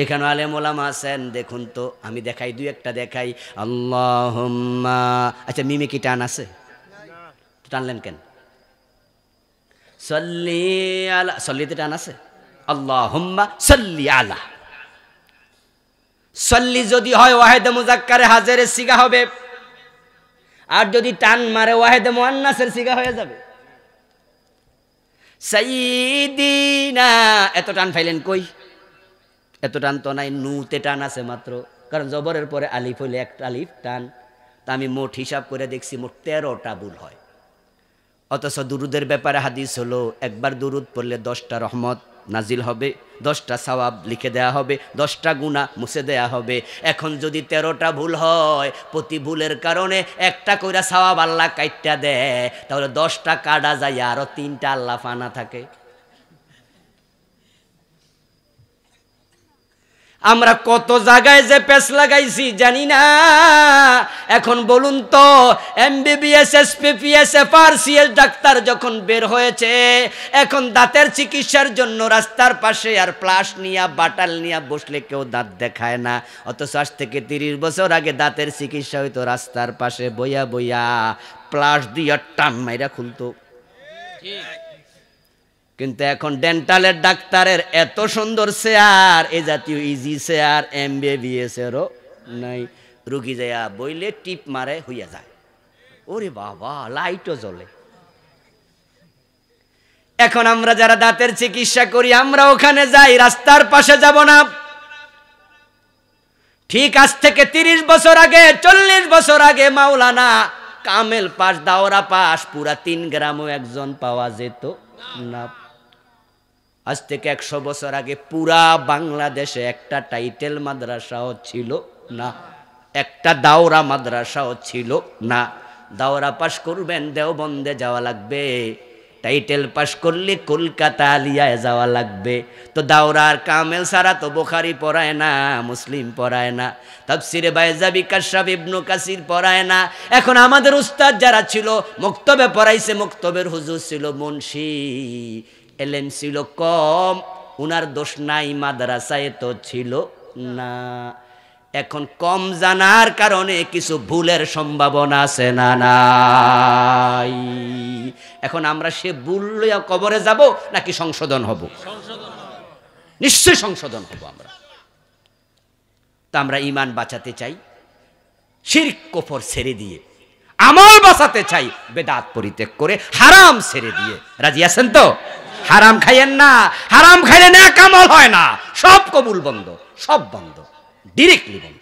S1: এখানে আলেম ওলামা আছেন, দেখুন তো, আমি দেখাই, দুই একটা দেখাই। আল্লাহুম্মা, আচ্ছা মিমে কি টান আছে? টানলেন কেন? সাল্লি আলা, সাল্লিতে টান আছে? আল্লাহুম্মা সাল্লি আলা। সাল্লি যদি হয় ওয়াহিদে মুযাক্কারে হাজেরে সিগা হবে, আর যদি টান মারে ওয়াহিদে মুআন্নাসের সিগা হয়ে যাবে। সাইয়্যিদিনা, এত টান ফাইলেন কই? এত টান তো নাই, নুতে টান আছে মাত্র, কারণ জবরের পরে আলিফ হইলে একটা আলিফ টান। তা আমি মোট হিসাব করে দেখছি মোট 13টা ভুল হয়। অথচ দুরুদের ব্যাপারে হাদিস হলো একবার দুরুদ পড়লে 10টা রহমত নাজিল হবে, 10টা সওয়াব লিখে দেয়া হবে, 10টা গুনাহ মুছে দেয়া হবে। এখন যদি 13টা ভুল হয়, প্রতি ভুলের কারণে একটা কইরা সওয়াব আল্লাহ কাইট্টা দেয়, তাহলে 10টা কাটা যায়, আরো 3টা আল্লাহ ফানা থাকে। আমরা কত জায়গায় যে পেছ লাগাইছি জানি না। এখন বলুন তো, এমবিবিএস, এসপিপিএস, এফআরসিএস ডাক্তার যখন বের হয়েছে, এখন দাঁতের চিকিৎসার জন্য রাস্তার পাশে আর প্লাস নিয়া বাটাল নিয়া বসলে কেউ দাঁত দেখায় না। অথচ আজ থেকে 30 বছর আগে দাঁতের চিকিৎসা হইতো রাস্তার পাশে বইয়া বইয়া, প্লাস দিয়া টান মাইরা খুলতো। কিন্তু এখন ডেন্টালের ডাক্তারের এত সুন্দর চেয়ার, এ জাতীয় ইজি চেয়ার এমবিবিএস এরও নাই। রুগী যাইয়া বইলে টিপ মারে হইয়া যায়। ওরে বাবা, লাইটও জ্বলে। এখন আমরা যারা দাঁতের চিকিৎসা করি, আমরা ওখানে যাই, রাস্তার পাশে যাব না। ঠিক আজ থেকে 30 বছর আগে, 40 বছর আগে মাওলানা কামেল পাশ, দাওরা পাশ, পুরা 3 গ্রামও একজন পাওয়া যেত না। আজ থেকে 100 বছর আগে পুরা বাংলাদেশে একটা টাইটেল মাদ্রাসাও ছিল না, একটা দাওরা মাদ্রাসাও ছিল না। দাওরা পাশ করবেন দেওবন্দে যাওয়া লাগবে, টাইটেল পাশ করলে কলকাতা আলিয়ায় যাওয়া লাগবে। তো দাওরার কামেল সারা তো বুখারী পড়ায় না, মুসলিম পড়ায় না, তাফসিরে বাইজাবি, কাশফ, ইবনু কাসির পড়ায় না। এখন আমাদের উস্তাদ যারা ছিল মক্তবে পড়াইছে, মক্তবের হুজুর ছিল মুন্সি, এলেম ছিল কম, উনার দোষ নাই, মাদ্রাসায় তো ছিল না। এখন কম জানার কারণে কিছু ভুলের সম্ভাবনা আছে না নাই? এখন আমরা সে ভুল লইয়া কবরে যাব নাকি সংশোধন হব? নিশ্চয় সংশোধন হব আমরা। তা আমরা ঈমান বাঁচাতে চাই শিরক কুফর ছেড়ে দিয়ে, আমল বাঁচাতে চাই বেদাত পরিত্যাগ করে, হারাম ছেড়ে দিয়ে। রাজি আছেন তো? হারাম খাইয়েন না, হারাম খাইলে নেক আমল হয় না, সব কবুল বন্ধ, সব বন্ধ, ডিরেক্টলি বন্ধ।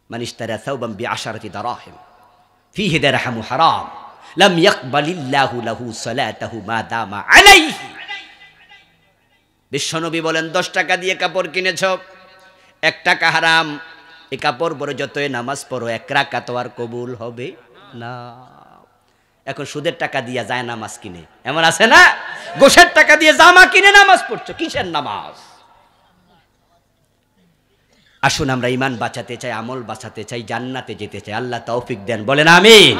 S1: মান ইশতারা সাওবান বিআশারাতি দারাহিম ফীহি দিরহামু হারাম লাম ইয়াকবালিল্লাহু লাহু সালাতাহু মা দামা আলাইহি। বিশ্বনবী বলেন 10 টাকা দিয়ে কাপড় কিনেছ, 1 টাকা হারাম, এই কাপড় পরে যতই নামাজ পড়ো 1 রাকাত আর কবুল হবে না। এখন সুদের টাকা দিয়ে যায় নামাজ কিনে, এমন আছে না? গোশের টাকা দিয়ে জামা কিনে নামাজ পড়ছো, কিসের নামাজ? আসুন আমরা ঈমান বাঁচাতে চাই, আমল বাঁচাতে চাই, জান্নাতে যেতে চাই। আল্লাহ তৌফিক দেন, বলেন আমিন।